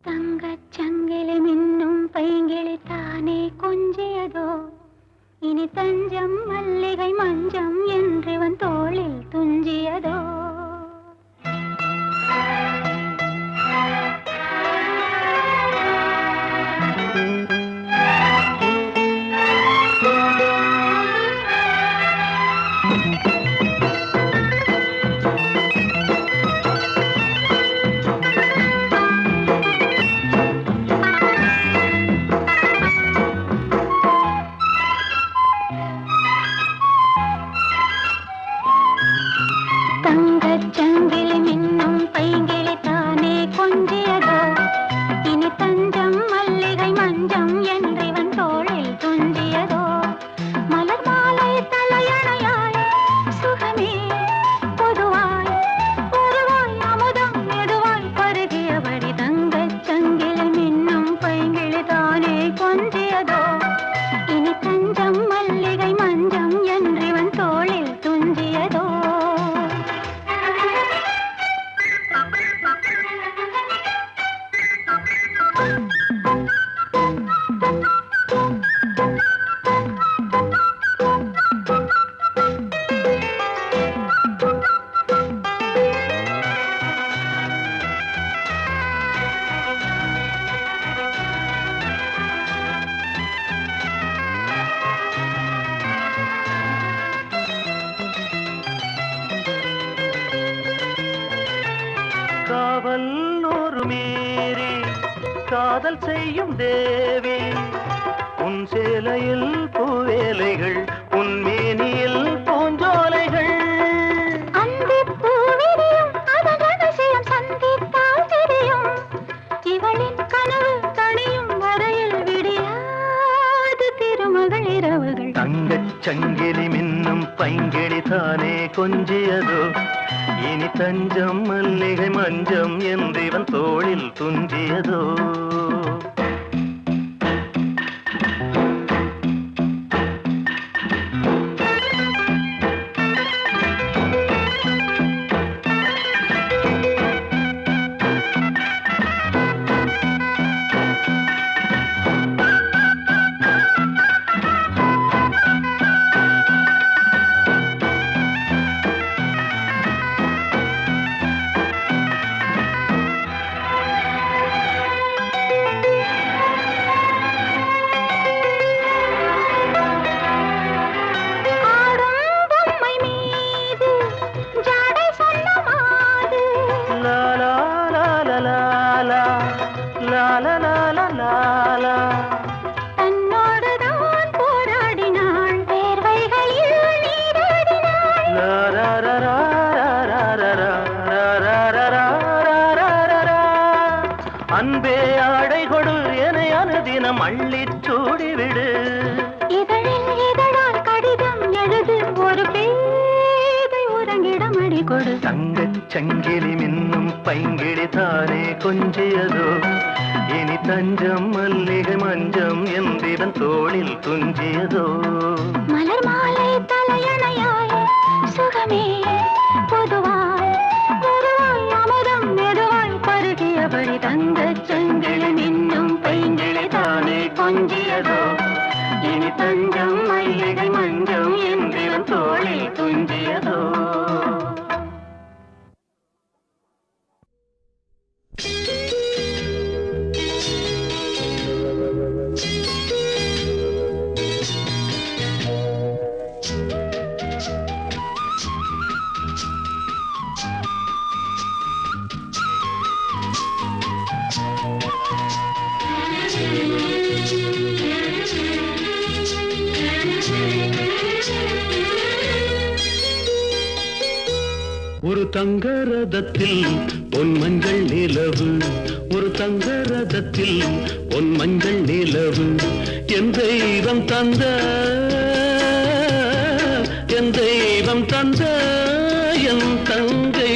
தங்கச் சங்கிலி மின்னும் பைங்கிளி தானே கொஞ்சியதோ இனி தஞ்சம் மல்லிகை மஞ்சம் என்றிவன் தோளில் துஞ்சியதோ சங்கிலி மின்னும் பைங்கிளி தானே கொஞ்சியதோ இனி தஞ்சம் மல்லிகை மஞ்சம் என்றிவன் தோளில் துஞ்சியதோ மலர் மாலை தலையணையாய் சுகமே பொதுவாய் ஒருவாய் அமுதம் மெதுவாய் பருகியபடி தங்கச் சங்கிலி மின்னும் பைங்கிளி தானே கொஞ்சியதோ இனி தஞ்சம் மல்லிகை மஞ்சம் என்றிவன் தோளில் துஞ்சியதோ காவல் ஒரு மீறி காதல் செய்யும் தேவி உன் சேலையில் பூவேலைகள் உன் மேனியில் பூஞ்சோலைகள் அந்திப் பூவிரியும் அதன் ரகசியம் சந்தித்தால் தெரியும் இவளின் கனவு தணியும் வரையில் விடியாது திருமகள் இரவுகள் தங்கச் சங்கிலி மின்னும் பைங்கிளி தானே கொஞ்சியதோ இனி தஞ்சம் மல்லிகை மஞ்சம் என்றிவன் தோளில் துஞ்சியதோ தன்னோடுதான் போராடினாள் வேர்வைகளில் நீராடினாள் அன்பே ஆடை கொடு என அனுதினம் அள்ளிச் சூடிவிடு இதழில் இதழால் கடிதம் எழுது ஒரு பேதை உறங்கிடம் அடி கொடு தங்கச் சங்கிலி மின்னும் பைங்கிளி தானே கொஞ்சியதோ இனி தஞ்சம் மல்லிகை மஞ்சம் என்றிவன் தோளில் துஞ்சியதோ மலர் மாலை தலையணையாய் சுகமே பொதுவாய் ஒருவாய் அமுதம் மெதுவாய் பருகியபடி தங்கச் சங்கிலி மின்னும் பைங்கிளி தானே கொஞ்சியதோ இனி தஞ்சம் மல்லிகை மஞ்சம் என்றிவன் தோளில் துஞ்சியதோ ஒரு தங்க ரதத்தில் பொன் மஞ்சள் நிலவு ஒரு தங்க ரதத்தில் பொன் மஞ்சள் நிலவு என் தெய்வம் தந்த என் தெய்வம் தந்த என் தங்கை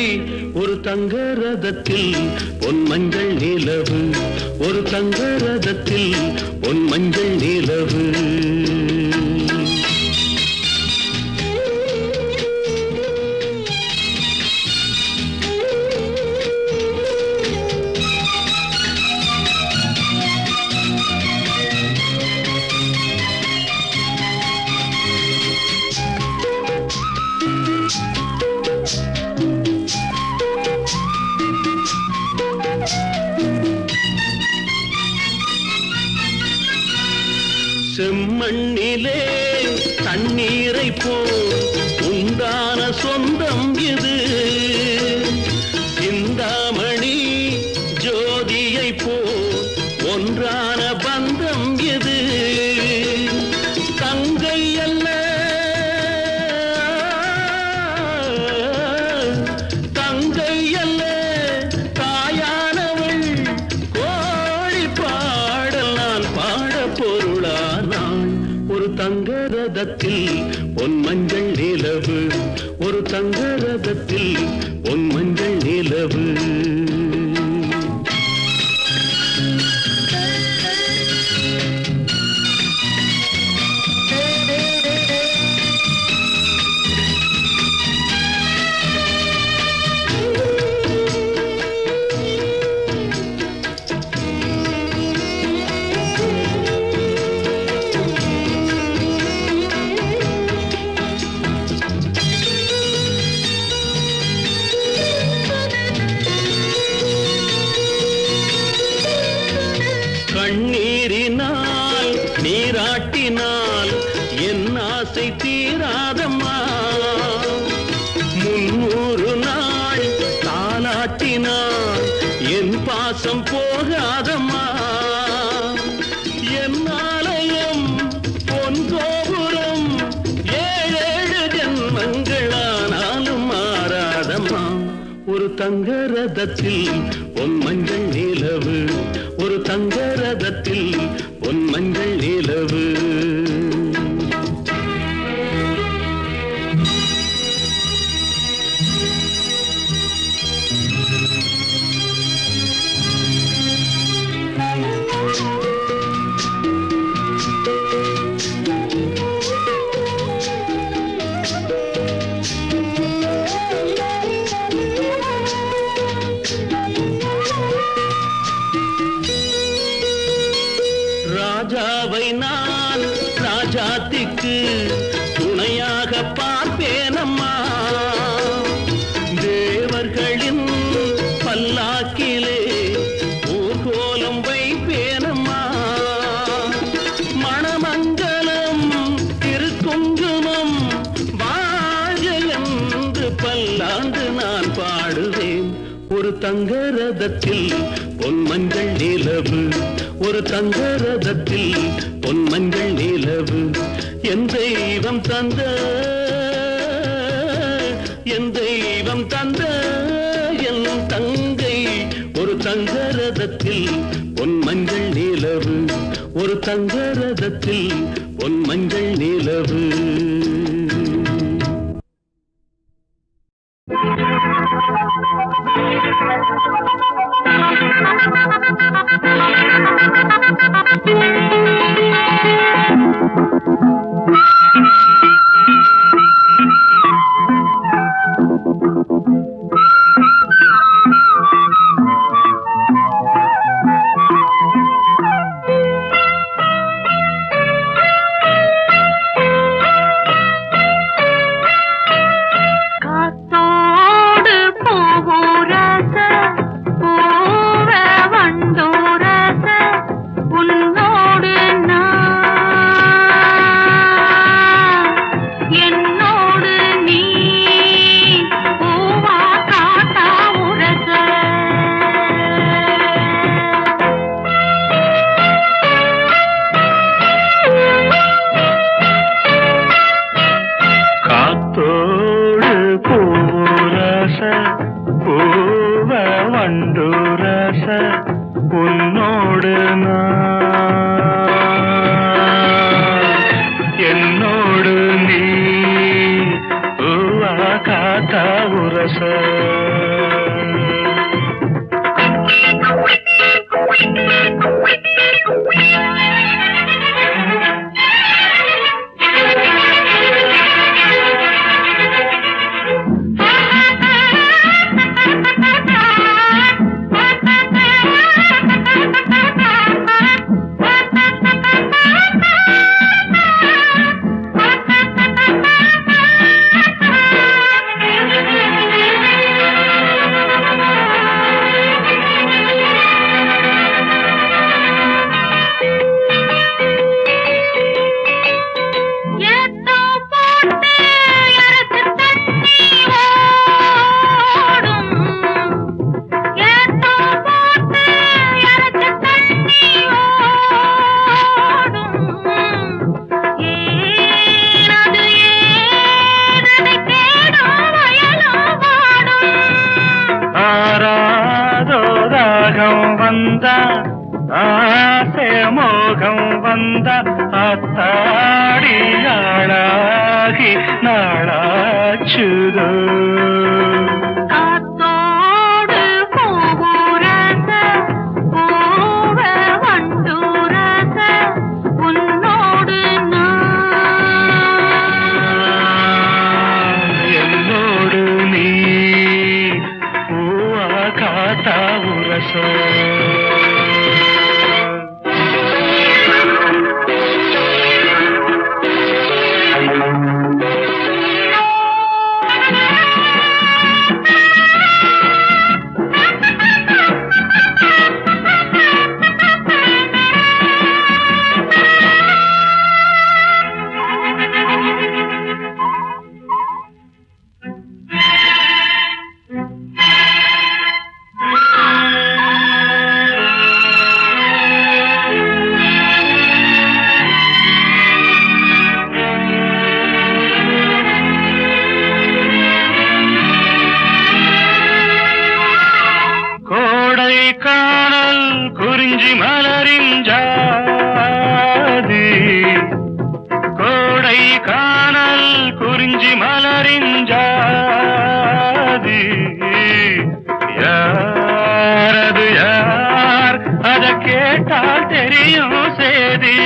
ஒரு தங்க ரதத்தில் பொன் மஞ்சள் நிலவு ஒரு தங்க ரதத்தில் பொன் மஞ்சள் நிலவு மண்ணிலே தண்ணீரை போல் உண்டான சொந்தம் இது. சிந்தாமணி ஜோதியை போல் ஒன்றான பந்தம் இது. தங்கை அல்ல தங்கை அல்ல தாயானவள். கோழி பாடல் நான் பாட பொருளானாள். ஒரு தங்க ரதத்தில் பொன் மஞ்சள் நிலவு. ஒரு தங்க ரதத்தில் பொன் மஞ்சள் நிலவு. கண்ணீரினால் நீராட்டினால் என் ஆசை தீராதம்மா. 300 நாள் தாலாட்டினால் என் பாசம் போகாதம்மா. என் ஆலயம் பொன் கோபுரம் 7 ஜென்மங்களானாலும் மாறாதம்மா. ஒரு தங்க ரதத்தில் பொன் மஞ்சள் நிலவு. ஒரு தங்க ரதத்தில் பொன் மஞ்சள் நிலவு. ராஜாவை நான் ராஜாத்திக்கு துணையாக பார்ப்பேனம்மா. தேவர்களின் பல்லாக்கிலே ஊர்கோலம் வைப்பேனம்மா. மணமங்கலம் திருக்குங்குமம் வாழ்க என்று பல்லாண்டு நான் பாடுவேன். ஒரு தங்க ரதத்தில் பொன் மஞ்சள் நிலவு. ஒரு தங்க ரதத்தில் பொன் மஞ்சள் நிலவு. என் தெய்வம் தந்த என் தெய்வம் தந்த என் தங்கை. ஒரு தங்க ரதத்தில் பொன் மஞ்சள் நிலவு. ஒரு தங்க ரதத்தில் பொன் மஞ்சள் நிலவு. வந்தா ஆசை மோகம் வந்தா அத்தாடி ஆளாகி நாளாச்சுதோ காத்தோடு பூவுரச பூவ வண்டுரச உன்னோடு என்னோடு நீ பூவா காத்தா உரச குறிஞ்சி மலரின் ஜாதி கோடை காணல் குறிஞ்சி மலரின் ஜாதி யாரது யார் அத கேட்டால் தெரியும் சேதி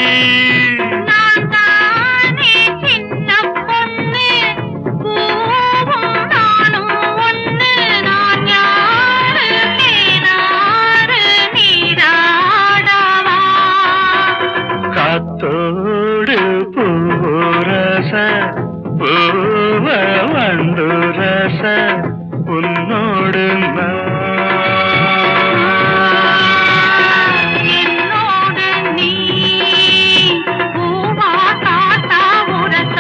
காத்தோடு பூரச பூவ வண்டுரச உன்னோடு என்னோடு நீ பூவா காத்தா உரச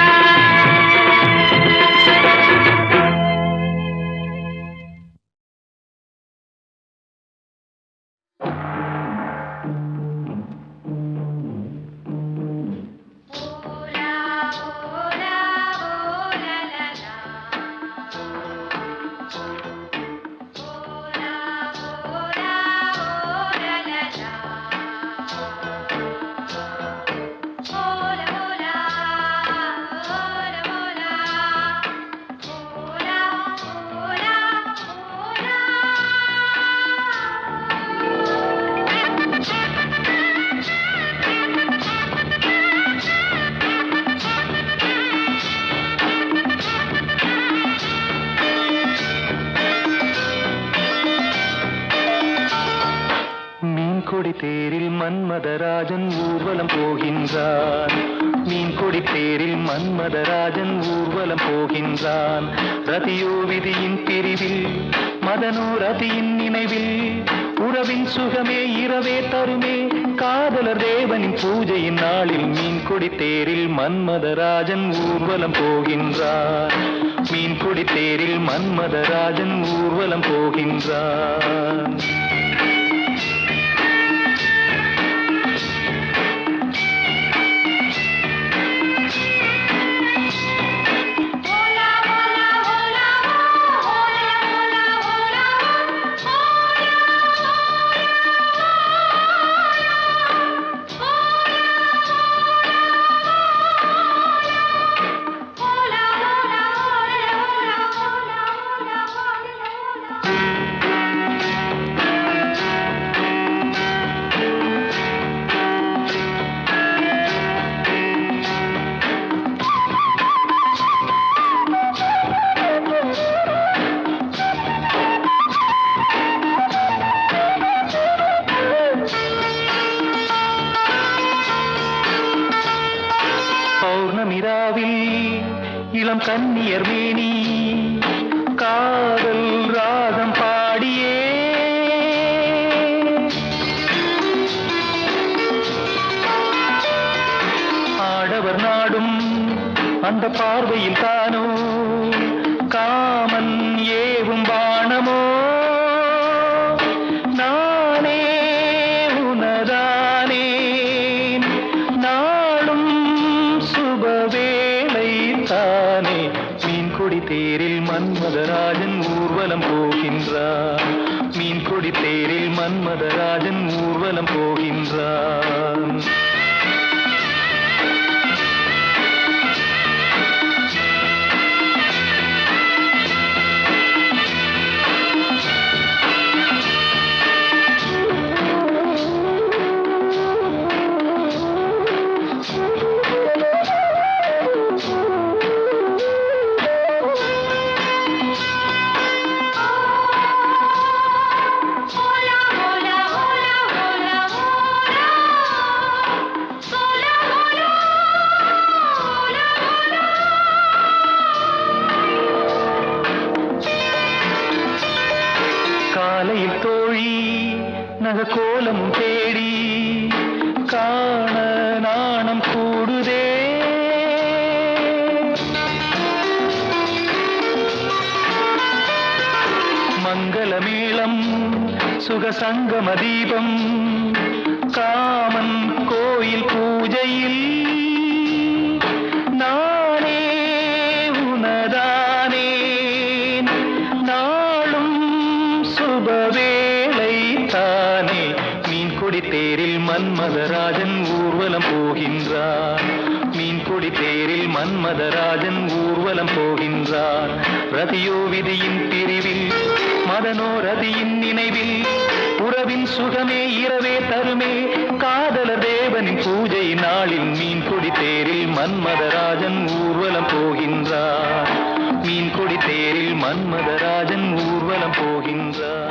தேரில் மன்மதராஜன் ஊர்வலம் போகின்றான் மீன் கொடி தேரில் மன்மதராஜன் ஊர்வலம் போகின்றான் ரதியோ விதியின் பிரிவில் மதனோ ரதியின் நினைவில் உறவின் சுகமே இரவே தருமே காதலர் தேவனின் பூஜையின் நாளில் மீன் கொடி தேரில் மன்மதராஜன் ஊர்வலம் போகின்றான் மீன் கொடி தேரில் மன்மதராஜன் ஊர்வலம் போகின்றான் இளம் கன்னியர் மேனி காதல் ராகம் பாடியே ஆடவர் நாடும் அந்த பார்வையில் தானோ காமன் ஏவும் பாணமோ நானே உனதானே நாளும் சுபவேளை தானே மீன் கொடி தேரில் மன்மதராஜன் ஊர்வலம் போகின்றான் மீன் கொடி தேரில் மன்மதராஜன் ஊர்வலம் போகின்றான். காலையில் தோழி நகக்கோலமும் தேடி காண நாணம் கூடுதே. மங்களமேளம் சுகசங்கம தீபம் காமன் கோயில் பூஜையில் நானே உனதானேன் நாளும் சுபவேளை தானே. மீன்கொடி தேரில் மன்மதராஜன் ஊர்வலம் போகின்றான். மீன்கொடி தேரில் மன்மதராஜன் ஊர்வலம் போகின்றான். ரதியோ விதியின் பிரிவில் மதனோ ரதியின் நினைவில் உறவின் சுகமே இரவே தருமே. காதலர் தேவனின் பூஜை நாளில் மீன்கொடி தேரில் மன்மதராஜன் ஊர்வலம் போகின்றான். மீன்கொடி தேரில் மன்மதராஜன் ஊர்வலம் போகின்றான்.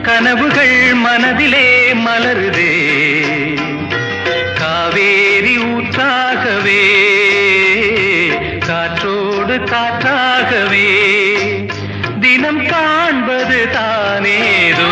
கனவுகள் மனதிலே மலருதே. காவேரி ஊற்றாகவே காற்றோடு காற்றாகவே தினம் காண்பது தானேதோ.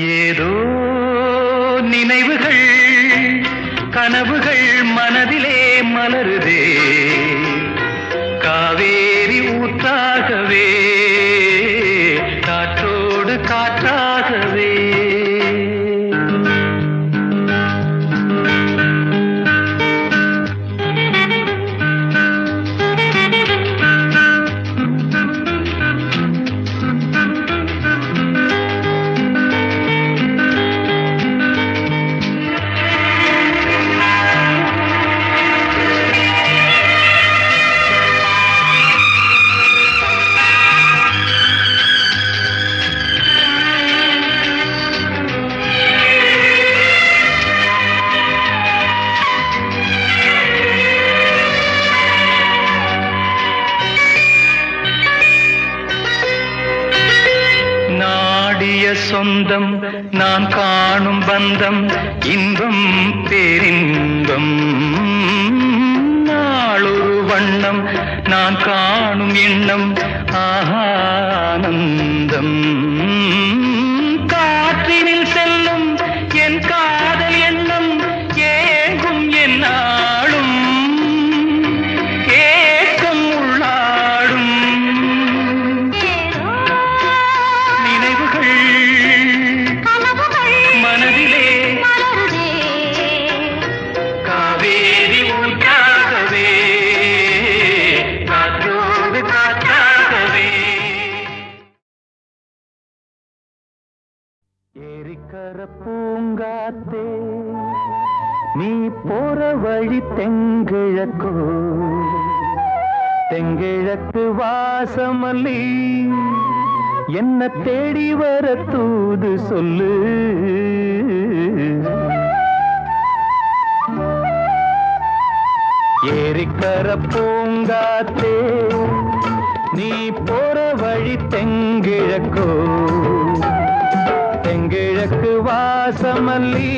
ஏதோ நினைவுகள் கனவுகள் மனதிலே மலருதே. காவேரி ஊற்றாகவே காற்றோடு காற்றாகவே. காணும் பந்தம் இன்பம் பேரின்பம் நாளொரு வண்ணம் நான் காணும் எண்ணம் ஆனந்தம் காற்றினில் செல்லும் என் காதல் எண்ணம் ஏங்கும் என்னாலும் ஏக்கம் உள்ளாடும் நினைவுகள் மனதிலே காவேரி ஊற்றாகவே காற்றோடு காற்றாகவே ஏரிக்கர பூங்காத்தே நீ போற வழி தெங்கிழக்கோ தெங்கிழக்கு வாசமல்லி என்ன தேடி வர தூது சொல்லு ஏரிக்கர பூங்காத்தே நீ போற வழி தெங்கிழக்கோ தெங்கிழக்கு வாசமல்லி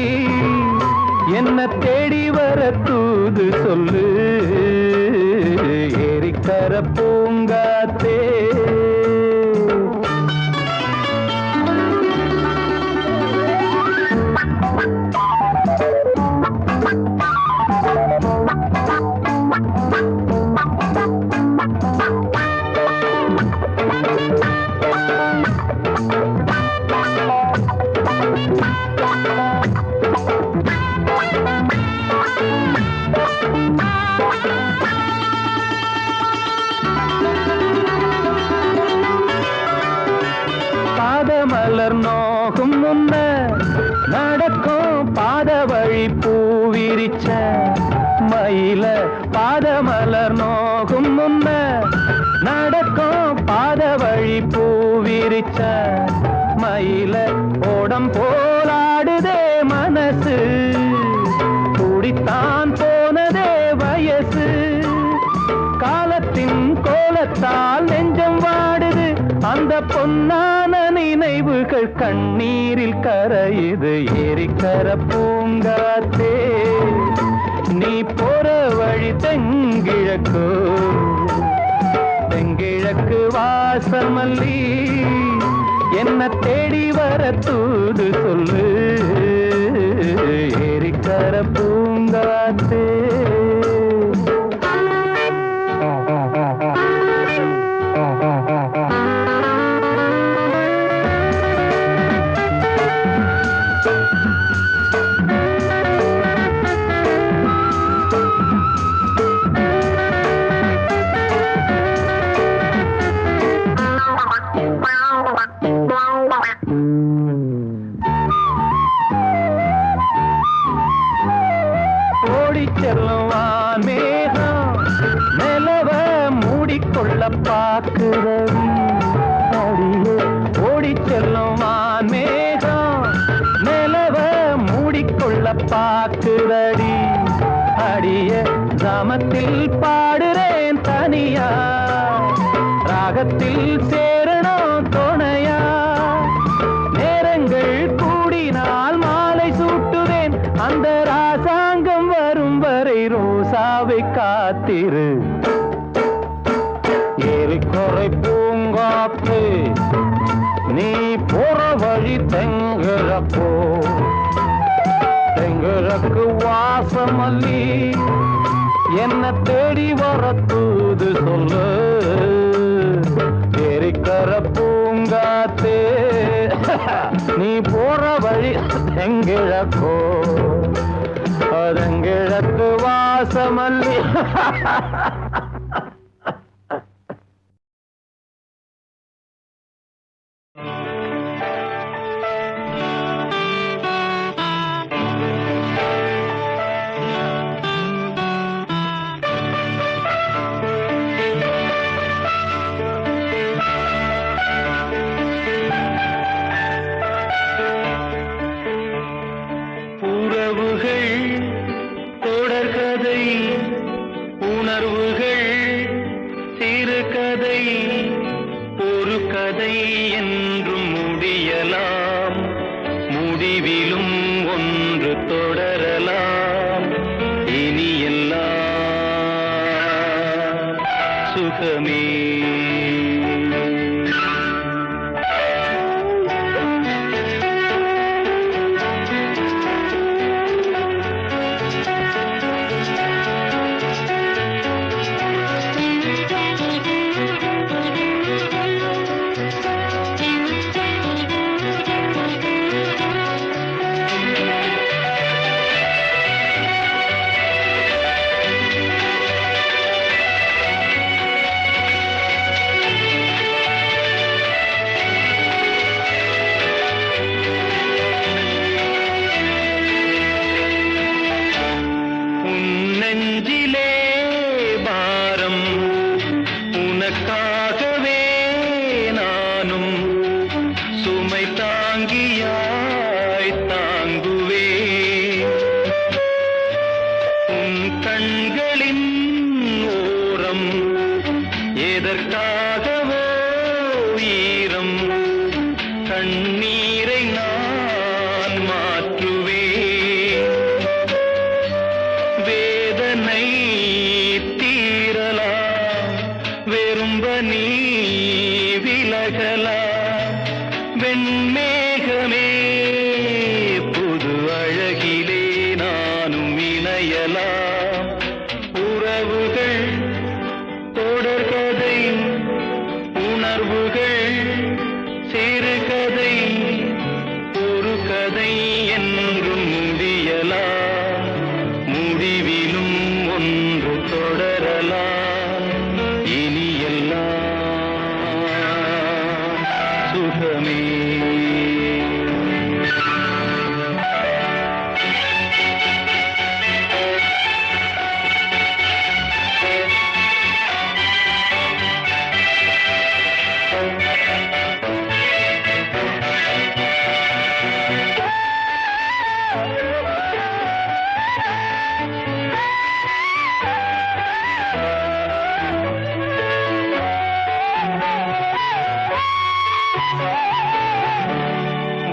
என்ன தேடி வர தூது சொல்லு ஏரிக்கர பூங்காத்தே பாதமலர் நோகும் முன்ன நடக்கும் பாத வழி பூவிரிச்ச மயில பாதமலர் நோகும் முன்ன நடக்கும் பாத வழி பூவிரிச்ச மயில ஓடம் போலாடுதே மனசு கூடித்தான் போனதே வயசு காலத்தின் கோலத்தால் நெஞ்சம் வாடுது அந்த பொன்னான நினைவுகள் கண்ணீரில் கரையுது ஏரிக்கர பூங்காத்தே நீ போற வழி தெங்கிழக்கு தெங்கிழக்கு வாசமல்லி என்ன தேடி வர தூது சொல்லு ஏரிக்கர பூங்காத்தே செல்லுவான் மேகம் நிலவ மூடிக்கொள்ள பார்க்கிறவி அடியே ஓடி செல்லுவான் மேகம் நிலவ மூடிக்கொள்ள பார்க்கிறடி அடிய கிராமத்தில் பாடுறேன் தனியா ராகத்தில் சேரணும் துணையா நேரங்கள் கூடினால் மாலை சூட்டுவேன் அந்த ராசாங்கம் வரும் வரை ரோசாவை காத்திரு ஏரிக்கரை பூங்காத்து நீ போற வழி தெங்கிழக்கோ தெங்கிழக்கு வாசமல்லி என்ன தேடி வர தூது சொல்லு ஏரிக்கர பூங்காத்தே நீ போற வழி தெங்கிழக்கோ தெங்கிழக்கு வாசமல்லி கதை என்றும் முடியலாம், முடிவிலும் ஒன்று தொடரலாம் இனி எல்லாம் சுகமே. நெஞ்சிலே பாரம் உனக்காகவே நானும் சுமை தாங்கியாய் தாங்குவே. உன் கண்களின் ஓரம் எதற்காகவோ ஈரம் கண்ணீரை நான் மாற்றுவேன். வேதனை தீரலாம் வெறும்ப நீ விலகலாம். வெண்மேகமே புது அழகிலே நானும் இணையலாம். உறவுகள் தொடர்கதை உணர்வுகள் சிறுகதை ஒரு கதை என்றும் முடியலாம். முடிவிலும் ஒன்று தொடரலாம் இனி எல்லாம் சுகமே.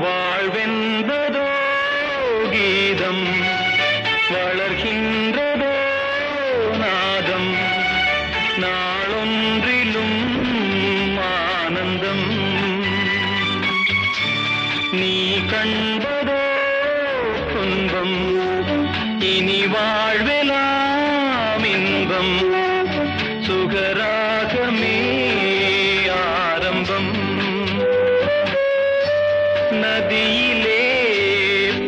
வாழ்வென்பதோ கீதம் வளர்கின்றதோ நாதம் நாளொன்றிலும் ஆனந்தம். நீ கண்பதோ துன்பம் இனி வாழ்வெலாம் இன்பம். சுகராகமே ஆரம்பம். நதியிலே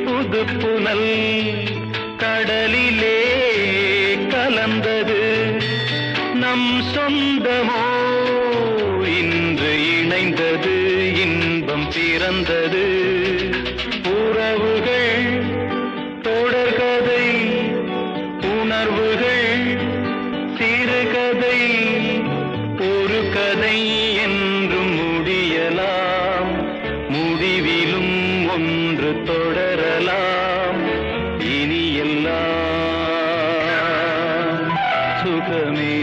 புது புனல் கடலிலே கலந்தது. நம் சொந்தமோ இன்று இணைந்தது இன்பம் பிறந்தது. உறவுகள் தொடர்கதை உணர்வுகள் சிறுகதை ஒரு கதை என்றும் முடியலாம். முடிவிலும் ஒன்று தொடரலாம் இனி எல்லாம் சுகமே.